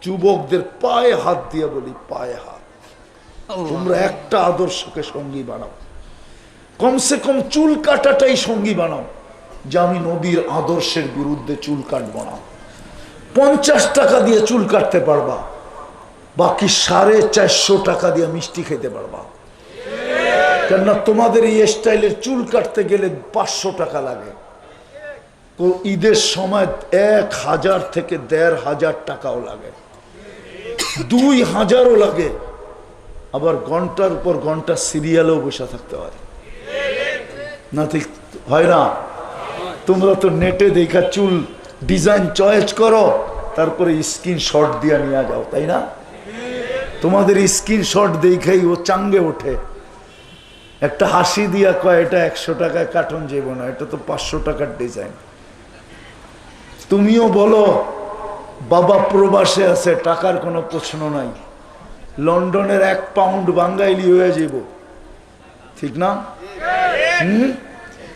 যুবকদের পায়ে হাত দিয়ে বলি, পায়ে হাত, তোমরা একটা আদর্শকে সঙ্গী বানাও, কমসে কম চুল কাটাটাই সঙ্গী বানাও যে আমি নবীর আদর্শের বিরুদ্ধে চুল কাটবো না। 50 টাকা দিয়ে চুল কাটতে পারবা, বাকি 450 টাকা দিয়ে মিষ্টি খেতে পারবা। কেননা তোমাদের এই স্টাইলের চুল কাটতে গেলে 500 টাকা লাগে, ঈদের সময় 1000 থেকে 1500 টাকাও লাগে, 2000ও লাগে, আবার ঘন্টার পর ঘন্টা সিরিয়ালেও বসে থাকতে হয় না, ঠিক হয় না? তোমরা তো নেটে দেখা চুল ডিজাইন চয়েস করো, তারপরে স্ক্রিনশট দিয়ে নিয়ে যাও, তাই না? তোমাদের স্ক্রিনশট দেখাই ও চাঙ্গে ওঠে, একটা হাসি দিয়া কয় এটা 100 টাকায় কাটন যাব না, এটা তো 500 টাকার ডিজাইন। তুমিও বলো বাবা প্রবাসে আছে, টাকার কোনো প্রশ্ন নাই, লন্ডনের 1 পাউন্ড বাঙ্গাইলি হয়ে যাব, ঠিক না?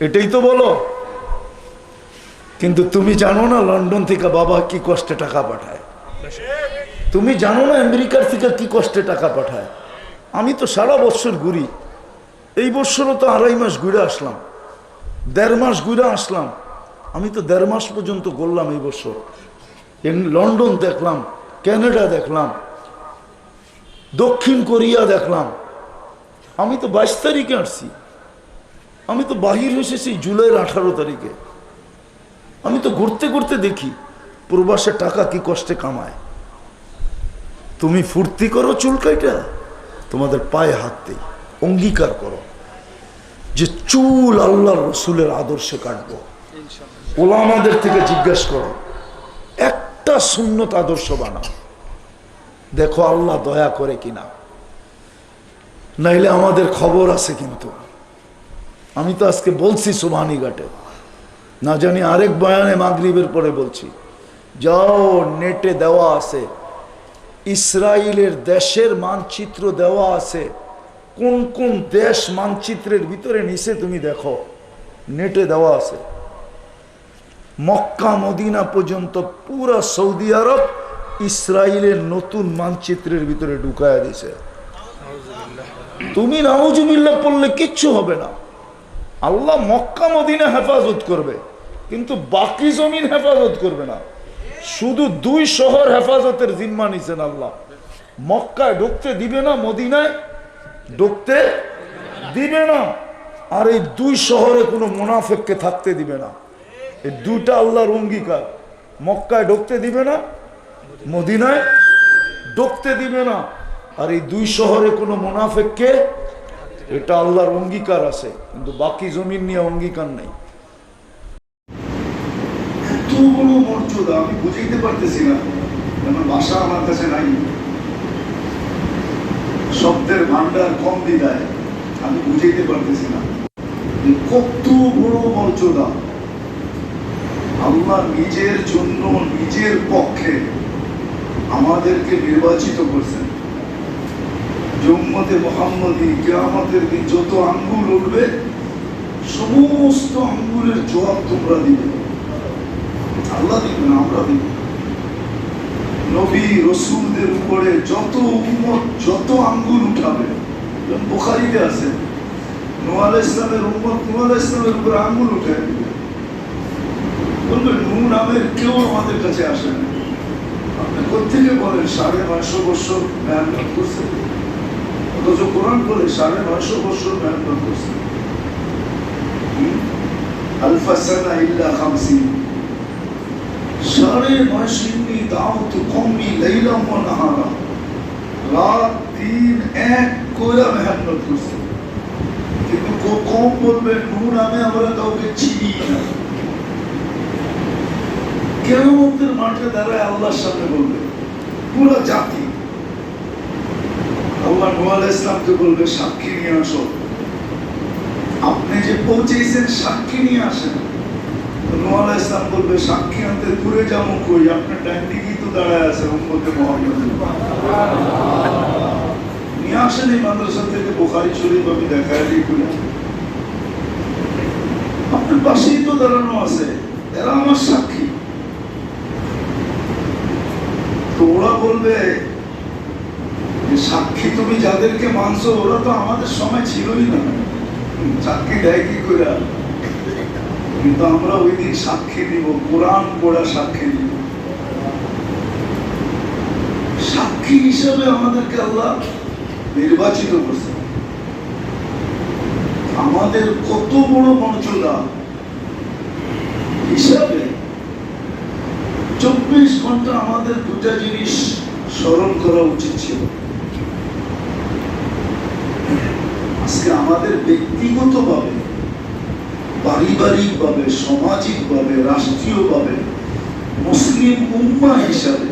এটাই তো বলো। কিন্তু তুমি জানো না লন্ডন থেকে বাবা কি কষ্টে টাকা পাঠায়, তুমি জানো না আমেরিকার থেকে কি কষ্টে টাকা পাঠায়। আমি তো সারা বছর ঘুরি, এই বছরও তো 2.5 মাস ঘুরে আসলাম, 1.5 মাস ঘুরে আসলাম। আমি তো 1.5 মাস পর্যন্ত ঘুরলাম এই বছর, লন্ডন দেখলাম, কানাডা দেখলাম, দক্ষিণ কোরিয়া দেখলাম। আমি তো 22 তারিখে আসছি, আমি তো বাহির হয়েছি সেই জুলাইয়ের 18 তারিখে। আমি তো ঘুরতে ঘুরতে দেখি প্রবাসে টাকা কি কষ্টে কামায়। তুমি ফুর্তি করো চুল কাইটা, তোমাদের পায়ে হাত দেই, অঙ্গীকার করো যে চুল আল্লাহ রসুলের আদর্শে কাটবো। ওলামাদের থেকে জিজ্ঞেস করো, একটা সুন্নত আদর্শ বানাও, দেখো আল্লাহ দয়া করে কিনা, নাইলে আমাদের খবর আছে। কিন্তু আমি তো আজকে বলছি সুবহানি ঘাটে, না জানি আরেক বয়ানে মাগরিবের পরে বলছি, যাও নেটে দেওয়া আছে, ইসরায়েলের দেশের মানচিত্র দেওয়া আছে, কোন কোন দেশ মানচিত্রের ভিতরে নিচে তুমি দেখো, নেটে দেওয়া আছে। মক্কা মদিনা পর্যন্ত পুরা সৌদি আরব ইসরায়েলের নতুন মানচিত্রের ভিতরে ঢুকায়া দিছে। তুমি নাউজুবিল্লাহ পড়লে কিচ্ছু হবে না, আল্লাহ মক্কা মদিনা হেফাজত করবে, কিন্তু বাকি জমিন হেফাজত করবে না। শুধু 2 শহর হেফাজতের জিম্মা নিছেন আল্লাহ, মক্কায় ঢুকতে দিবে না, মদিনায় ঢুকতে দিবে না, আর এই 2 শহরে কোনো মুনাফিককে থাকতে দিবে না। এই 2টা আল্লাহর অঙ্গীকার, মক্কায় ঢুকতে দিবে না, মদিনায় ঢুকতে দিবে না, আর এই 2 শহরে কোনো মুনাফিককে, এটা আল্লাহর অঙ্গীকার আছে, কিন্তু বাকি জমিন নিয়ে অঙ্গীকার নেই। এত বড় মর্যাদা আমি বুঝাইতে পারতেছি না, আমার ভাষা আমার কাছে নাই, শব্দের ভান্ডার কম দিদায় আমি বুঝাইতে পারতেছি না কত বড় মর্যাদা। আল্লাহ নিজের জন্য, নিজের পক্ষে আমাদেরকে নির্বাচিত করছেন। উম্মতে মুহাম্মদী কিয়ামতের দিন যত আঙ্গুল উঠবে, সমস্ত আঙ্গুলের জবাব তোমরা দিবে, আল্লাহ দিবে না, আমরা দিব। নবী রসুলদের উপরে যত উম্মত যত আঙ্গুল উঠাবে, বুখারীতে আছে নূহ আলাইহিস সালামের উম্মত নূহ আলাইহিস সালামের উপরে আঙ্গুল উঠে বলবে নূহ নামের কেউ আমাদের কাছে আসে না। আপনি কোথেকে বলেন 950 বছর মেহনত করছে, অথচ কোরআন বলে 950 বছর মেহনত করছে। আলফা সানা ইল্লা 50, 950 দাওয়াত কওমি লাইলা ওয়া নাহারা, রাত দিন এক করে মেহনত করছে। কিন্তু কম বলবে নূহ নামে আমরা কাউকে চিনি না। কিয়ামতের মাঠে দাঁড়ায় আল্লাহর সামনে বলবে পুরো জাতি, আল্লাহ নূহ আলাইহিস সালামকে বলবে সাক্ষী নিয়ে আসো, আপনি যে পৌঁছেছেন সাক্ষী নিয়ে আসেন। নূহ আলাইহিস সালাম বলবে সাক্ষী আনতে দূরে যাবো কই, আপনার ডান দিকেই তো দাঁড়ায় আছে উম্মতে মুহাম্মদ, নিয়ে আসেন এই মাদ্রাসা থেকে বুখারী শরীফ আমি দেখায় দিই, আপনার পাশেই তো দাঁড়ানো আছে, এরা আমার সাক্ষী। ওরা বলবে যে সাক্ষী তুমি যাদেরকে মানছো ওরা তো আমাদের সময় ছিলই না, সাক্ষী দেয় কি করে? কিন্তু আমরা ওই দিন সাক্ষী দিব, কোরআন পড়া সাক্ষী দিব। সাক্ষী হিসাবে আমাদেরকে আল্লাহ নির্বাচিত করছে। আমাদের কত বড় মর্যাদা হিসাবে 24 ঘন্টা আমাদের দুটা জিনিস স্মরণ করা উচিত ছিল। আজকে আমাদের ব্যক্তিগতভাবে, পারিবারিকভাবে, সামাজিকভাবে, রাষ্ট্রীয়ভাবে, মুসলিম উম্মাহ হিসাবে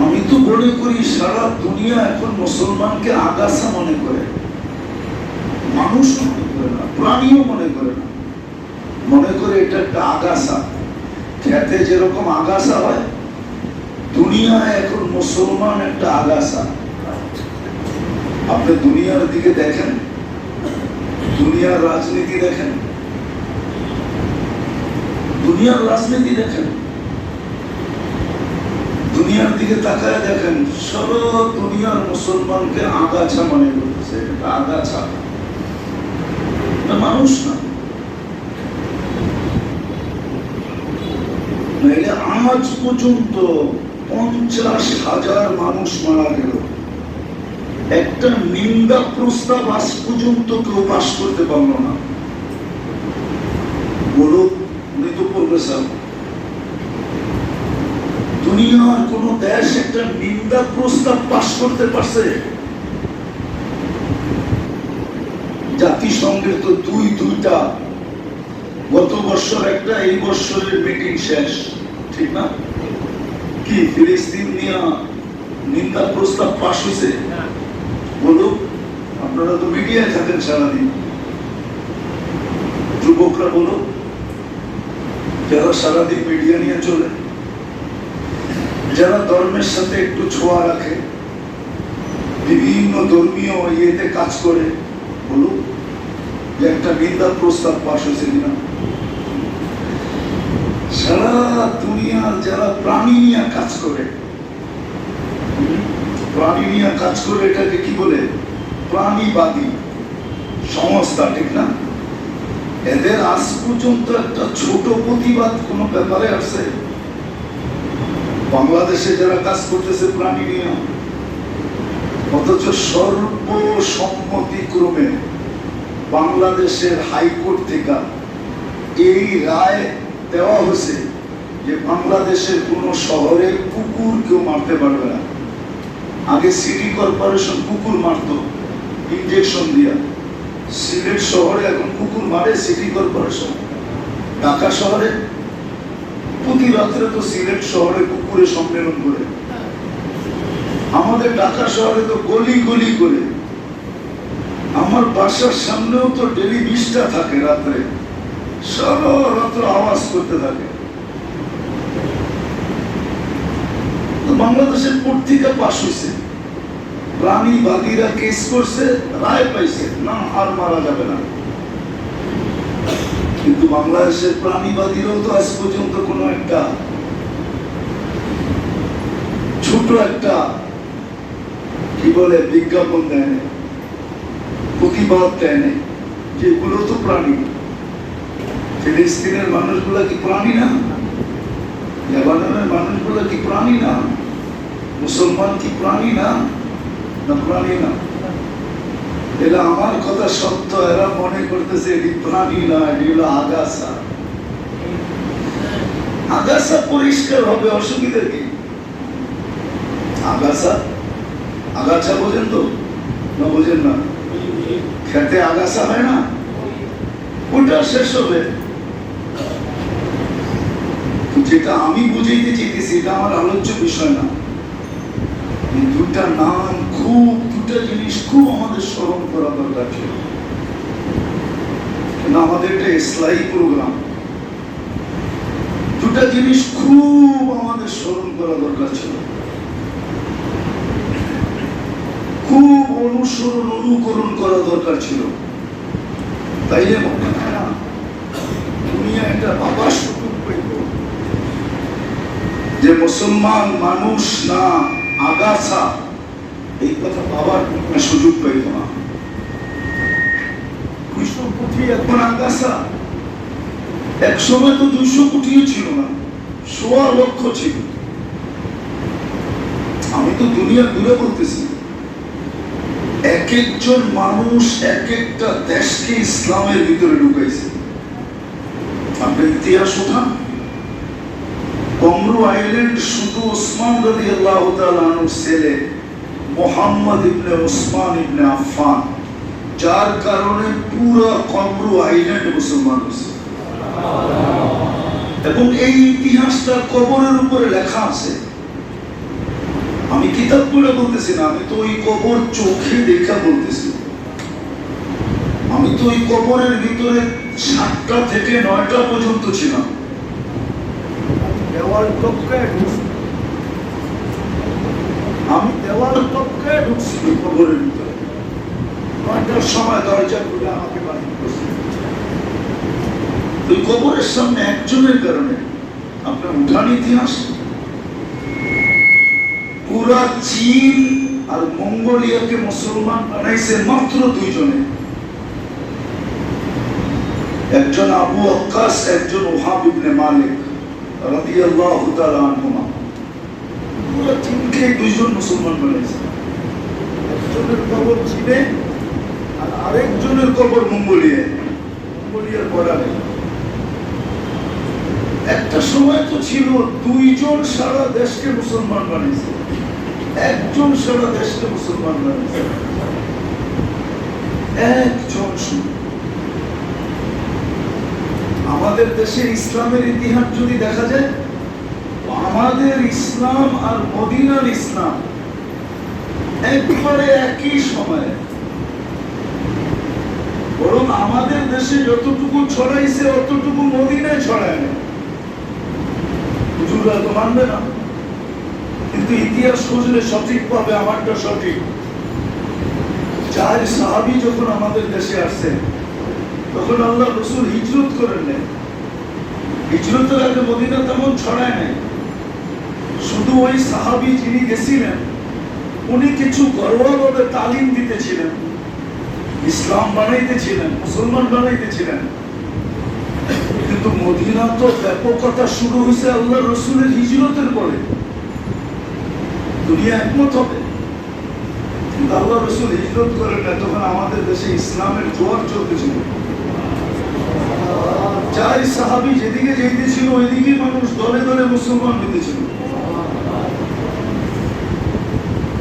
আমি তো মনে করি সারা দুনিয়া এখন মুসলমানকে আগাছা মনে করে, মানুষ মনে করে না, প্রাণীও মনে করে না, মনে করে এটা একটা আগাছা। খেতে যেরকম আগাছা হয়, দুনিয়ায় এখন মুসলমান একটা আগাছা। আপনি দুনিয়ার দিকে দেখেন, দুনিয়ার রাজনীতি দেখেন, দুনিয়ার রাজনীতি দেখেন, দুনিয়ার দিকে তাকায় দেখেন, সারা দুনিয়ার মুসলমানকে আগাছা মনে করতেছে। এটা আগাছা, মানুষ না। আজ পর্যন্ত 50,000 মানুষ মারা গেল, একটা নিন্দা প্রস্তাব আজ পর্যন্ত কেউ পাশ করতে পারল না। বলো, উনি তো প্রফেসর, দুনিয়ার কোন দেশ একটা নিন্দা প্রস্তাব পাশ করতে পারছে? জাতিসংঘের তো দুইটা, গত বছর একটা, এই বছরের মিটিং শেষ, ঠিক না? কি ফিলিস্তিন নিয়ে নিন্দা প্রস্তাব পাশ হয়েছে? বলুন, আপনারা তো মিডিয়ায় থাকেন সারাদিন, যুবকরা বলো, যারা সারাদিন মিডিয়া নিয়ে চলে, যারা ধর্মের সাথে একটু ছোঁয়া রাখে, বিভিন্ন ধর্মীয় ইয়েতে কাজ করে, বলুন যে একটা নিন্দা প্রস্তাব পাশ হয়েছে কিনা? সারা দুনিয়ার যারা প্রাণী নিয়ে কাজ করে, প্রাণী নিয়ে কাজ করে, এটাকে কি বলে? প্রাণীবাদী সংস্থা, ঠিক না? এদের আজ পর্যন্ত একটা ছোট প্রতিবাদ কোন ব্যাপারে আসছে? বাংলাদেশে যারা কাজ করতেছে প্রাণী নিয়ে, অথচ সর্বসম্মতিক্রমে বাংলাদেশের হাইকোর্ট থেকে এই রায় দেওয়া হয়েছে যে বাংলাদেশের কোন শহরে কুকুর কেউ মারতে পারবে না। আগে সিটি কর্পোরেশন কুকুর মারত ইনজেকশন দিয়া, সিলেট শহরে এখন কুকুর মারে সিটি কর্পোরেশন। ঢাকা শহরে প্রতি রাত্রে তো সিলেট শহরে কুকুরের সম্মেলন করে। আমাদের ঢাকা শহরে তো গলি গলি করে, আমার বাসার সামনেও তো ডেলি 20টা থাকে রাত্রে, সারা রাত্র আওয়াজ করতে থাকে। বাংলাদেশের পত্রিকা পাশ হয়েছে, প্রাণীবাদীরা কেস করছে, রায় পাইছে, না আর মারা যাবে না। কিন্তু বাংলাদেশের প্রাণীবাদীরাও তো আজ পর্যন্ত কোনো একটা ছোট একটা কি বলে বিজ্ঞাপন দেয় না, প্রতিবাদ দেয় না, যেগুলো তো প্রাণী। ফিলিস্তিনের মানুষগুলা কি প্রাণী না? লেবাননের মানুষগুলা কি প্রাণী না? মুসলমান কি প্রাণী না? না প্রাণী না? এরা আমার কথা সত্য, এরা মনে করতেছে এটি প্রাণী না, এটি হলো আগাছা। আগাছা পরিষ্কার হবে, অসুবিধা কি? আগাছা, আগাছা বোঝেন তো না? বোঝেন না? খেতে আগাছা হয় না, ওটা শেষ হবে। যেটা আমি বুঝাইতে চেয়েছি, এটা আমার আলোচ্য বিষয় না। দুটা নাম খুব, দুটা জিনিস খুব আমাদের স্মরণ করা দরকার ছিল। আমাদের এটা ইসলামী প্রোগ্রাম, দুটা জিনিস খুব আমাদের স্মরণ করা দরকার ছিল, খুব অনুসরণ অনুকরণ করা দরকার ছিল। তাইলে মনে হয় না দুনিয়া একটা বাবা সুযোগ পেল যে যে মুসলমান মানুষ না আগাছা, এই কথা বাবার সুযোগ পাইত না। 200 কোটি এখন আগাছা, এক সময় তো 200 কোটিও ছিল না, 1.25 লক্ষ ছিল। আমি তো দুনিয়া দূরে বলতেছি, এক একজন মানুষ এক একটা দেশকে ইসলামের ভিতরে ঢুকাইছে। আপনি ইতিহাস উঠান, কমরু আইল্যান্ড শুধু ওসমান রাদিয়াল্লাহু তাআলা আনহুর ছেলে মুহাম্মদ ইবনে ওসমান ইবনে আফফান, যার কারণে পুরো কমরু আইল্যান্ড মুসলমান হয়েছে। এবং এই ইতিহাসটা কবরের উপরে লেখা আছে। আমি কিতাব পড়ে বলতেছি না, আমি তো ওই কবর চোখে দেখা বলতেছি। আমি তো ওই কবরের ভিতরে 7টা থেকে 9টা পর্যন্ত ছিলাম। আমি দেওয়াল টপকায় ঢুকছি কবরের ভিতরে। 9টার সময় দরজা খুলে আমাকে বাড়ি করছে। ওই কবরের সামনে একজনের কারণে আপনার উঠান ইতিহাস, পুরা চীন আর মঙ্গোলিয়াকে মুসলমান বানাইছে মাত্র 2 জনে, একজন আবু ওয়াক্কাস, একজন ওহাব ইবনে মালিক রাদিয়াল্লাহু তাআলা আনহুমা। পুরা চীনকে 2 জন মুসলমান বানাইছে। একজনের কবর চীনে আর আরেকজনের কবর মঙ্গোলিয়ায়, মঙ্গোলিয়ার বর্ডারে। একটা সময় তো ছিল 2 জন সারা দেশকে মুসলমান বানিয়েছে, একজন সারা দেশকে মুসলমান বানিয়েছে, একজন শুধু। আমাদের দেশে ইসলামের ইতিহাস যদি দেখা যায়, আমাদের ইসলাম আর মদিনার ইসলাম একবারে একই সময়ে, বরং আমাদের দেশে যতটুকু ছড়াইছে অতটুকু মদিনায় ছড়ায় না। হুজুররা তো মানবে না, কিন্তু ইতিহাস খুঁজলে সঠিক পাবে। আমারটা সঠিক। 4 সাহাবী যখন আমাদের দেশে আসছেন, তখন আল্লাহ রাসূল হিজরত করেন নাই। হিজরতের আগে মদিনা তেমন ছড়ায় নাই। শুধু ওই সাহাবী যিনি গেছিলেন, উনি কিছু ঘরোয়াভাবে তালিম দিতেছিলেন, ইসলাম বানাইতেছিলেন, মুসলমান বানাইতেছিলেন। কিন্তু মদিনা তো ব্যাপকতা শুরু হয়েছে আল্লাহ রাসূলের হিজরতের পরে। দুনিয়া একমত হবে, কিন্তু আল্লাহ রাসূল হিজরত করেন না, তখন আমাদের দেশে ইসলামের জোয়ার চলতেছিল। 4 সাহাবী যেদিকে যাইতেছিল, ওইদিকে মানুষ দলে দলে মুসলমান হইতেছিল।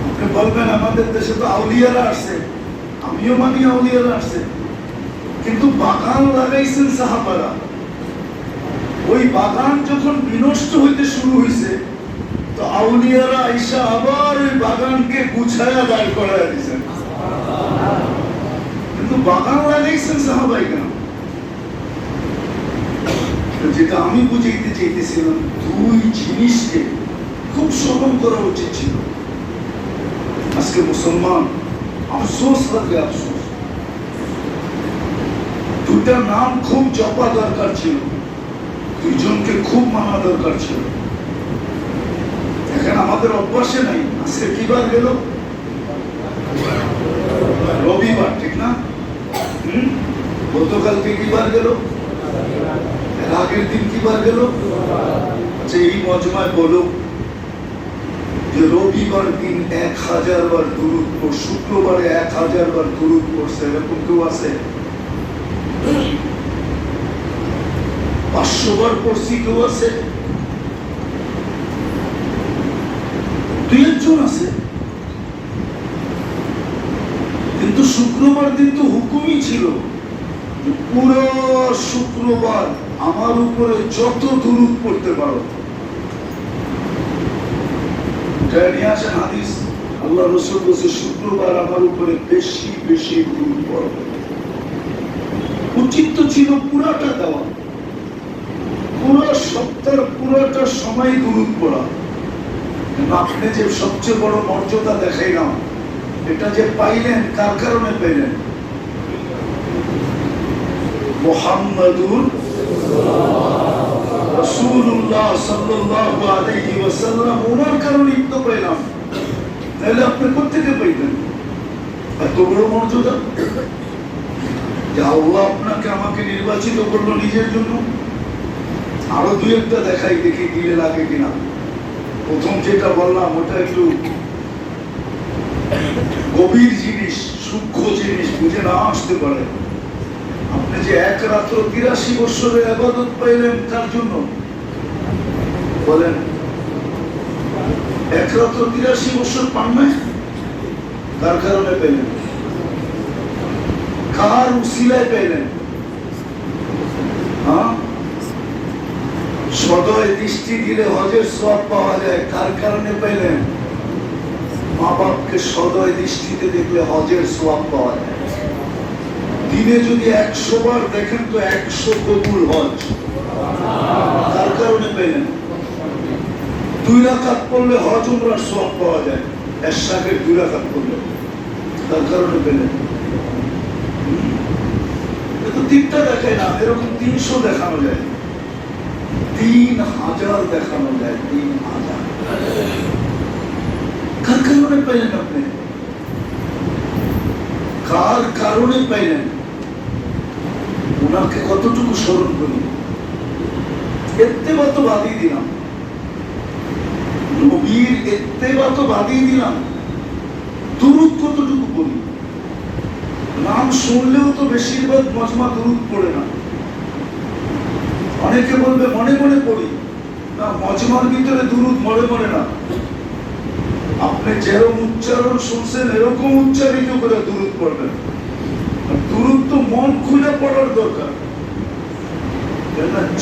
আপনি বলবেন আমাদের দেশে তো আউলিয়ারা আসছে, আমিও মানি আউলিয়ারা আসছে, কিন্তু বাগান লাগাইছেন সাহাবারা। ওই বাগান যখন বিনষ্ট হইতে শুরু হয়েছে, তো আউলিয়ারা আইসা আবার ওই বাগানকে গুছায়া দাঁড় করায় দিয়েছেন। কিন্তু বাগান লাগাইছেন সাহাবাই কেন? যেটা আমি বুঝাইতে চাইতেছিলাম, 2 জিনিসকে খুব স্মরণ করা উচিত ছিল। আজকে মুসলমান আফসোস লাগে, আফসোস। 2টা নাম খুব জপা দরকার ছিল, 2 জনকে খুব মানা দরকার ছিল। এখন আমাদের অভ্যাসে নাই। আজকে কি বার গেল? রবিবার, ঠিক না? গতকালকে কি বার গেল? আগের দিন কি বার গেল? আচ্ছা, এই মজমায় বলো যে রবিবার দিন 1000 বার দুরূদ পড়, শুক্রবারে 1000 বার দুরূদ পড়ছে, এরকম কেউ আছে? 500 বার পড়ছি কেউ আছে? 2 জন আছে। কিন্তু শুক্রবার দিন তো হুকুমই ছিল, পুরো শুক্রবার আমার উপরে যত দুরূদ পড়তে পারো। নিয়ে আসেন হাদিস, আল্লাহ রাসূল বলেছে শুক্রবার আমার উপরে বেশি বেশি দুরূদ পড়ো। উচিত তো ছিল পুরাটা দেওয়া, পুরো সপ্তাহ পুরোটা সময় দুরূদ পড়া। আপনি যে সবচেয়ে বড় মর্যাদা দেখাইলাম, এটা যে পাইলেন কার কারণে পাইলেন? মুহাম্মাদুর রাসূলুল্লাহ সাল্লাল্লাহু আলাইহি ওয়াসাল্লাম ওনার কারণেই তো পেলাম, নাহলে আপনি কোত্থেকে পাইবেন? এত বড় মর্যাদা যে আল্লাহ আপনাকে আমাকে নির্বাচিত করলো নিজের জন্য। আরো দুই একটা দেখাই, দেখি দিলে লাগে কিনা। প্রথম যেটা বললাম ওটা একটু গভীর জিনিস, সূক্ষ্ম জিনিস, বুঝে না আসতে পারে। আপনি যে এক রাত্র ৮৩ বছরের ইবাদত পাইলেন তার জন্য বলেন, এক রাত্র ৮৩ বছর পান নাই, তার কারণে পেলেন, কার উসিলায় পেলেন? হ্যাঁ, সদয় দৃষ্টি দিলে হজের সওয়াব পাওয়া যায়, কার কারণে পেলেন? মা বাপকে সদয় দৃষ্টিতে দেখলে হজের সওয়াব পাওয়া যায়। দিনে যদি ১০০ বার দেখেন তো ১০০ কবুল হজ, তার কারণে পেলেন। ২ রাকাত পড়লে হজ উমরার সওয়াব পাওয়া যায়, এশরাকের ২ রাকাত পড়লে, তার কারণে পেলেন। কিন্তু ৩টা দেখায় না, এরকম ৩০০ দেখানো যায়, ৩০০০ দেখানো যায়, ৩০০০। কার কারণে পেলেন আপনি? কার কারণে পাইলেন? ওনাকে কতটুকু স্মরণ করি, ইত্তেবা তো বাদই দিলাম, নবীর ইত্তেবা তো বাদই দিলাম, দুরূদ কতটুকু পড়ি? নাম শুনলেও তো বেশিরভাগ মজমা দুরূদ পড়ে না। অনেকে বলবে মনে মনে পড়ি, না, মজমার ভিতরে দুরূদ মনে মনে না। আপনি যেরকম উচ্চারণ শুনছেন এরকম উচ্চারিত করে দুরূদ পড়বেন। দুরূদ তো মন খুলে পড়ার দরকার।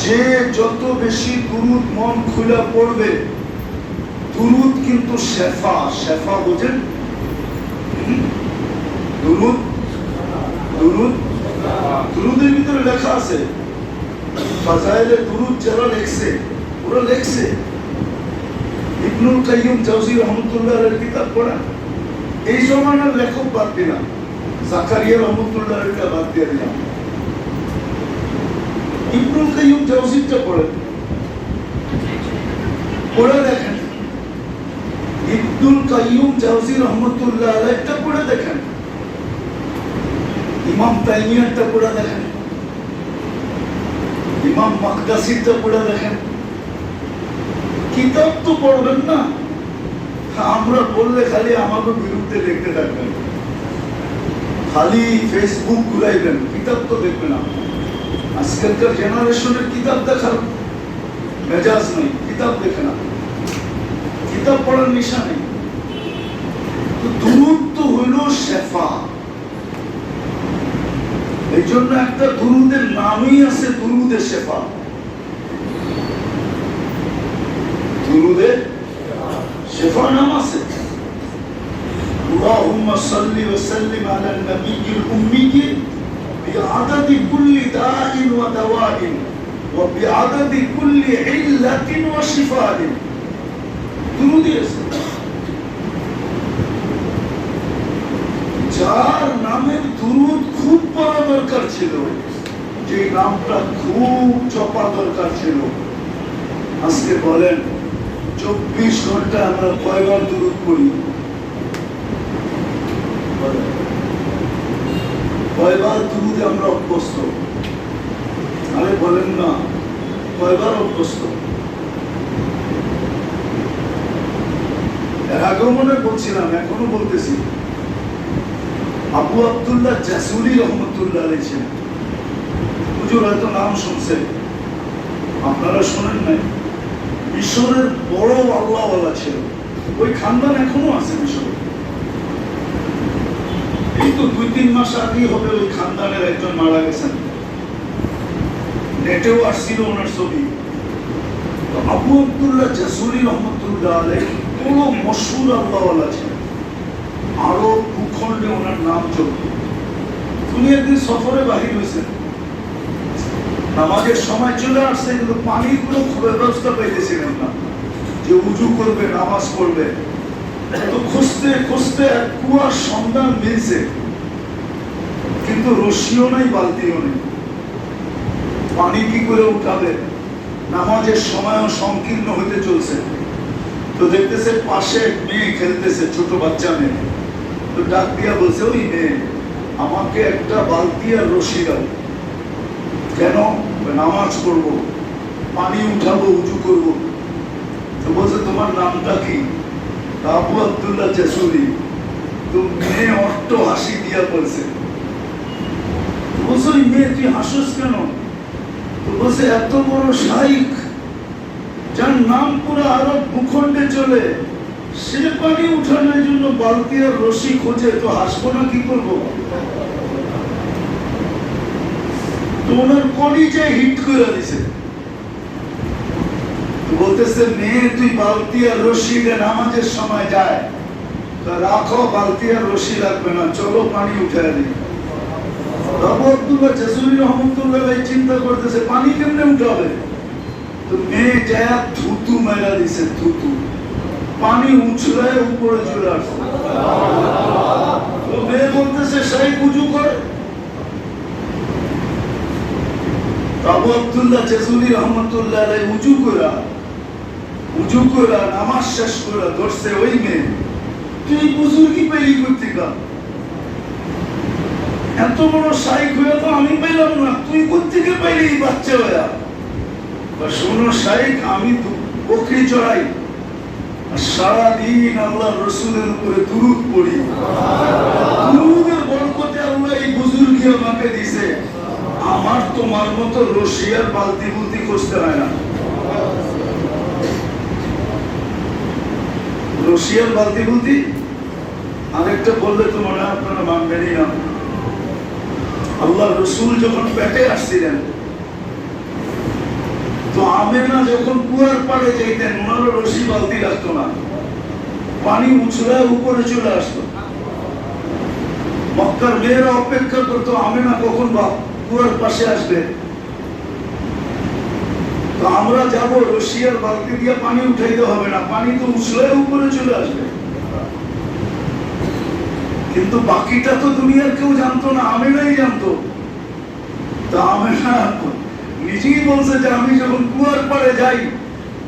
যে যত বেশি দুরূদ মন খুলে পড়বে, দুরূদ কিন্তু শেফা, শেফা বোঝেন? দুরূদ, দুরূদ, দুরূদের ভিতরে লেখা আছে, ফাজাইলে দুরূদ যারা লেখছে ওরা লেখছে। ইবনুল কাইয়্যিম জাওজি রাহমাতুল্লাহ আলাইহির কিতাব পড়া, এই জমানার লেখক বাদ দিলাম, জাকারিয়া রাহমাতুল্লাহ আলাইহিটা বাদ দিয়ে দিলাম, ইবনুল কাইয়্যিম জাওজিটা পড়েন, পড়ে দেখেন। ইবনুল কাইয়্যিম জাওজি রাহমাতুল্লাহ আলাইহিটা পড়ে দেখেন, ইমাম তাইমিয়ারটা পড়ে দেখেন, ইমাম মাকদাসিরটা পড়ে দেখেন। কিতাব তো পড়বেন না, আমরা বললে খালি আমাকে বিরুদ্ধে লিখতে থাকবেন, খালি ফেসবুক ঘুরাইবেন, কিতাব তো দেখবেন না। আজকালকার জেনারেশনের কিতাব দেখার মেজাজ নেই, কিতাব দেখে না, কিতাব পড়ার নিশা নেই। তো দুরূদ তো হইল শেফা। এই জন্য একটা দুরূদের নামই আছে দুরূদে শেফা। দুরূদে শেফা নাম আছে, আল্লাহুম্মা সাল্লি ওয়া সাল্লিম আলা নবিয়্যিল উম্মি বিআদাদি কুল্লি দাইন ওয়া দাওয়াইন ওয়া বিআদাদি কুল্লি ইল্লাতিন ওয়া শিফাইন। দুরূদ আছে, যার নামের দুরূদ খুব পড়া দরকার ছিল, যে নামটা খুব জপা দরকার ছিল। আজকে বলেন ২৪ ঘন্টা আমরা কয়বার দুরূদ পড়ি? কয়বার দুরূদে আমরা অভ্যস্ত? আরে বলেন না, কয়বার অভ্যস্ত? এর আগেও মনে বলছিলাম, এখনো বলতেছি, আবু আব্দুল্লাহ জাসুলি রহমতুল্লাহ আলাইহি ছিলেন। হুজুর হয়তো নাম শুনছেন, আপনারা শোনেন নাই। মিশরের বড় আল্লাহওয়ালা ছিল, ওই খানদান এখনো আছে মিশরে। এই তো ২-৩ মাস আগেই হবে ওই খানদানের একজন মারা গেছেন, নেটেও আসছিল ওনার ছবি। তো আবু আব্দুল্লাহ জাসুলি রহমতুল্লাহ আলাইহি বড় মশহুর আল্লাহওয়ালা ছিলেন, আরো ভূখণ্ডে ওনার নাম চলত। উনি একদিন সফরে বাহির হয়েছেন, নামাজের সময় চলে আসছে, কিন্তু পানির কোনো ব্যবস্থা পাইতেছিলেন না যে উজু করবে, নামাজ পড়বে। তো খুঁজতে খুঁজতে এক কুয়ার সন্ধান মিলছে, কিন্তু রশিও নাই, বালতিও নেই, পানি কি করে উঠাবে? নামাজের সময়ও সংকীর্ণ হইতে চলছে, তো দেখতেছে পাশে এক মেয়ে খেলতেছে, ছোট বাচ্চা মেয়ে। তো ডাক দিয়া বলছে, ওই মেয়ে, আমাকে একটা বালতি আর রশি দাও। কেন? নামাজ পড়বো, পানি উঠাবো, উঁচু করবো। তো বলছে, তোমার নামটা কি? আবু আব্দুল্লাহ জাসুরি। তো মেয়ে অট্ট হাসি দিয়া বলছে। বলছে, ওই মেয়ে তুই হাসিস কেন? তো বলছে, এত বড় শাইখ যার নাম পুরো আরব ভূখণ্ডে চলে, সে পানি উঠানোর জন্য বালতি আর রশি খোঁজে, তো হাসবো না কি করবো? তো ওনার কলিজায় হিট করে দিছে। বলতেছে, মেয়ে তুই বালতি আর রশি নামাজের সময় যায়, রাখো, বালতি আর রশি লাগবে না, চলো পানি উঠে দিই। আবু আব্দুল্লাহ জাসুরি রহমতুল্লাহ চিন্তা করতেছে পানি কেমনে উঠাবে। তো মেয়ে যায় থুতু মেরা দিছে, থুতু, পানি উছলায় উপরে চলে আসছে। তো মেয়ে বলতেছে, সেই উজু করে। আবু আব্দুল্লাহ জাসুরি রহমতুল্লাহ উজু করা নামাজ শেষ করে ধরছে, ওই মেয়ে তুই বুজুর্গি পেলি করতে গা, এত বড় শাইখ হয়ে তো আমি পেলাম না, তুই কোথেকে পাইলি বাচ্চা হইয়া? শোনো শাইখ, আমি বকরি চড়াই, সারাদিন আল্লাহ রসুলের উপরে দুরূদ পড়ি, দুরূদের বরকতে আল্লাহ এই বুজুর্গি আমাকে দিছে। আমার তোমার মতো রশিয়ার বালতি বুলতি খুঁজতে হয় না। রশিয়ার বালতি বুলতি আরেকটা বললে তো মনে হয় আপনারা মানবেনই না। আল্লাহ রসুল যখন পেটে আসছিলেন, তো আমেনা যখন কুয়ার পাড়ে যাইতেন, ওনারও রশি বালতি লাগতো না, পানি উছলায় উপরে চলে আসতো। মক্কার মেয়েরা অপেক্ষা করতো আমেনা কখন কুয়ার পাশে আসবে, তো আমরা যাব, রশিয়ার বালতি দিয়ে পানি উঠাইতে হবে না, পানি তো উছলায় উপরে চলে আসবে। কিন্তু বাকিটা তো দুনিয়ার কেউ জানতো না, আমেনাই জানতো। তা আমেনা নিজেই বলছে যে আমি যখন কুয়ার পাড়ে যাই,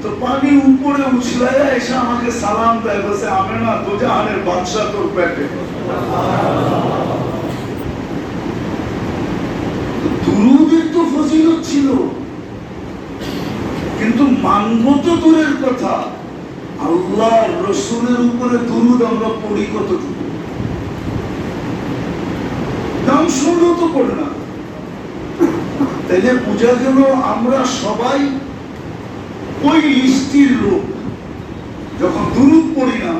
তো পানি উপরে উছলায় এসে আমাকে সালাম দেয়, বলছে, আমেনা দোজাহানের বাদশা তোর পেটে। দুরূদের তো ফজিলত ছিল, কিন্তু মানব তো দূরের কথা, আল্লাহ রসুলের উপরে দুরূদ আমরা পড়ি কতটুকু? নাম শুনলেও তো পড়ে না। তাইলে বোঝা গেল আমরা সবাই ওই লিস্টির লোক। যখন দুরূদ পড়ি না,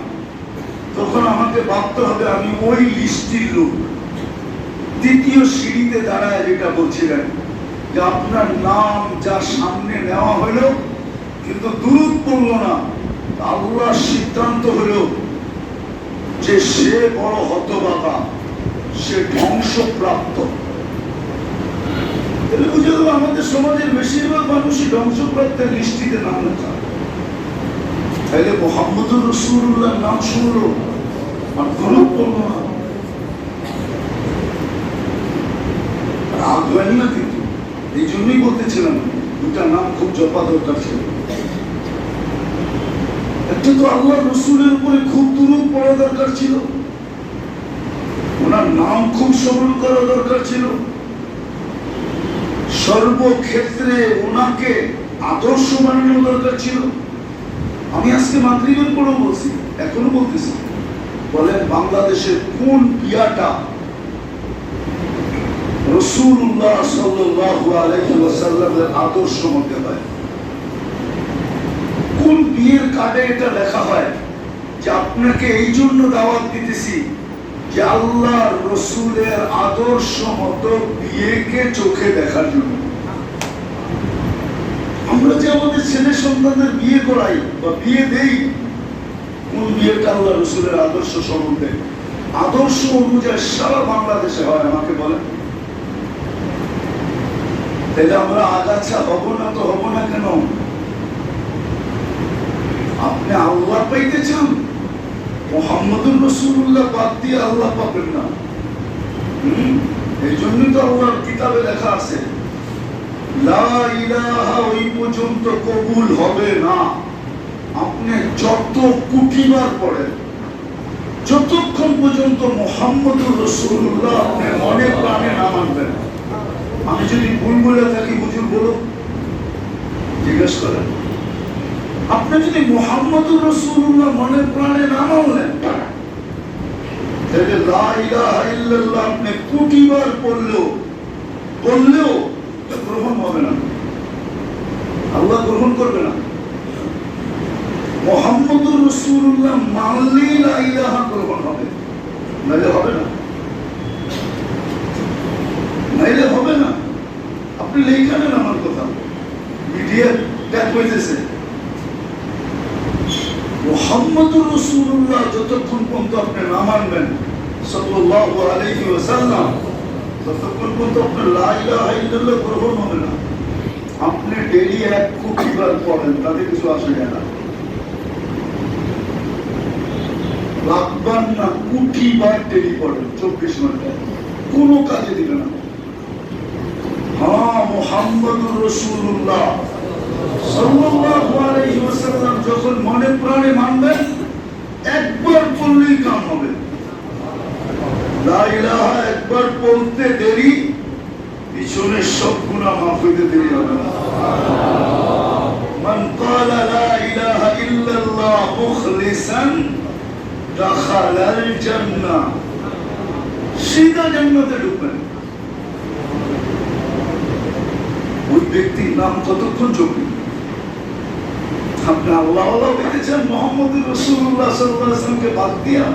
তখন আমাকে ভাবতে হবে আমি ওই লিস্টির লোক। দ্বিতীয় সিঁড়িতে দাঁড়ায় যেটা বলছিলেন, যে আপনার নাম যা সামনে নেওয়া হলো, কিন্তু দুরূদ পড়ল না, আল্লাহ সিদ্ধান্ত হলো যে সে বড় হতভাগা, সে ধ্বংসপ্রাপ্ত। বুঝে গেল আমাদের সমাজের বেশিরভাগ মানুষই ধ্বংসপ্রাপ্তের লিস্টিতে নাম লেখা। তাইলে মুহাম্মদুর রাসূলুল্লাহ নাম শুনলো আর দুরূদ পড়ল না, রাগ হয়নি না? কিন্তু এই জন্যই বলতেছিলাম দুটা নাম খুব জপা দরকার ছিল। একটা তো আল্লাহ রসুলের উপরে খুব দুরূদ পড়া দরকার ছিল, ওনার নাম খুব স্মরণ করা দরকার ছিল, সর্বক্ষেত্রে ওনাকে আদর্শ বানানো দরকার ছিল। আমি আজকে মাগরিবের পরেও বলছি, এখনো বলতেছি, বলেন বাংলাদেশের কোন বিয়াটা রাসূলুল্লাহ সাল্লাল্লাহু আলাইহি ওয়াসাল্লামের আদর্শ মধ্যে হয়? কোন বিয়ের কার্ডে এটা লেখা হয় যে আপনাকে এই জন্য দাওয়াত দিতেছি যে আল্লাহ রসুলের আদর্শ মতো বিয়েকে চোখে দেখার জন্য? আমরা যে আমাদের ছেলে সন্তানদের বিয়ে করাই বা বিয়ে দেই, কোন বিয়েটা আল্লাহ রসুলের আদর্শ সম্বন্ধে, আদর্শ অনুযায়ী সারা বাংলাদেশে হয়? আমাকে বলেন। তাহলে আমরা আগাছা হব না তো হব না কেন? আপনি আল্লাহ পাইতে চান, মুহাম্মদুর রাসূলুল্লাহ বাদ দিয়ে আল্লাহ পাবেন না। এই জন্যই তো আল্লাহর কিতাবে লেখা আছে লা ইলাহা ওই পর্যন্ত কবুল হবে না আপনি যত কোটিবার পড়েন, যতক্ষণ পর্যন্ত মুহাম্মদুর রাসূলুল্লাহ আপনি মনে প্রাণে না মানবেন। আমি যদি ভুল বলে থাকি হুজুর বলুন, জিজ্ঞেস করেন। আপনি যদি মুহাম্মদুর রাসূলুল্লাহ মনে প্রাণে না মানলেন, তাহলে লা ইলাহা ইল্লাল্লাহ আপনি কোটিবার বললেও গ্রহণ হবে না, আল্লাহ গ্রহণ করবে না। মুহাম্মদুর রাসূলুল্লাহ মানলেই লা ইলাহা গ্রহণ হবে, নাইলে হবে না, নাইলে হবে না। আপনি লেখা নেন আমার কথা, মিডিয়া ট্যাগ হইতেছে। মুহাম্মদুর রাসূলুল্লাহ যতক্ষণ পর্যন্ত আপনি না মানবেন সাল্লাল্লাহু আলাইহি ওয়াসাল্লাম, ততক্ষণ পর্যন্ত আপনার লা ইলাহা ইল্লাল্লাহ গ্রহণ হবে না। আপনি ডেইলি 1 কোটি বার পড়েন, তাতে কিছু আসে যায় না। লাখবার না, কোটি বার ডেইলি পড়েন 24 ঘন্টায়, কোনো কাজে দিবে না। হ্যাঁ, মুহাম্মদুর রাসূলুল্লাহ সাল্লাল্লাহু আলাইহি ওয়াসাল্লাম যখন মনে প্রাণে মানবেন, একবার পড়লেই কাম হবে। লা ইলাহা একবার পড়তে দেরি, পিছনের সব গুনাহ মাফ হইতে দেরি হবে না। মান ক্বালা লা ইলাহা ইল্লাল্লাহ মুখলিসান দাখালাল জান্নাহ, সিধা জান্নাতে ঢুকবেন। ওই ব্যক্তির নাম কতক্ষণ চলবে? আপনি আল্লাহ আল্লাহ দেখেছেন, মুহাম্মদুর রাসূলুল্লাহ সাল্লাল্লাহু আলাইহি ওয়াসাল্লামকে বাদ দিয়া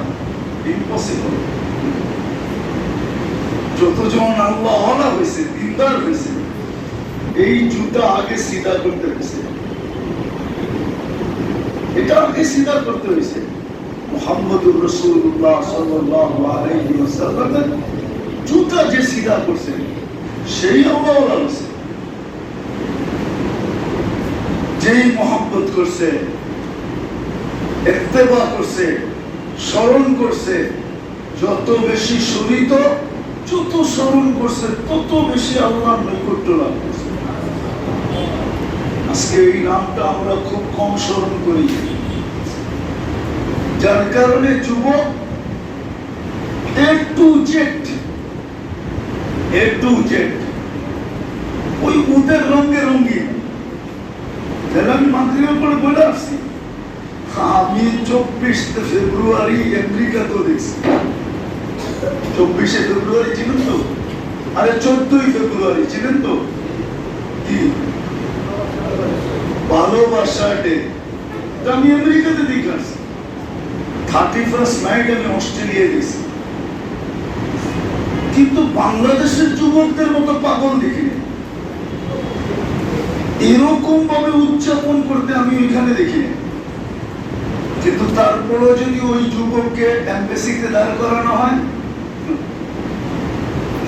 ইম্পসিবল। যতজন আল্লাহ আল্লাহ হয়েছে, দিনদার হয়েছে, এই জুতা আগে সিধা করতে হয়েছে, এটা আগে সিধা করতে হয়েছে। মুহাম্মদুর রাসূলুল্লাহ সাল্লাল্লাহু আলাইহি ওয়াসাল্লামের জুতা যে সিধা করছে, সেই আল্লাহ আল্লাহ হয়েছে। যেই মহব্বত করছে, ইত্তেবা করছে, স্মরণ করছে, যত বেশি শরীত, যত স্মরণ করছে, তত বেশি আল্লাহর নৈকট্য লাভ করছে। আজকে এই নামটা আমরা খুব কম স্মরণ করি, যার কারণে যুবক A to Z ওই উটের রঙে রঙিন। আমি মাগরিবের পরে বলে আসছি, আমি 24 ফেব্রুয়ারি আমেরিকাতেও দেখছি। 24 ফেব্রুয়ারি চিনেন তো? আরে 14 ফেব্রুয়ারি চিনেন তো? কি ভালোবাসা ডে, আমি আমেরিকাতে দেখে আসছি। 31st নাইট আমি অস্ট্রেলিয়া গেছি, কিন্তু বাংলাদেশের যুবকদের মতো পাগল দেখিনি। এরকম ভাবে উদযাপন করতে আমি ওইখানে দেখিনি। কিন্তু তারপরেও যদি ওই যুবককে এমবেসিতে দাঁড় করানো হয়,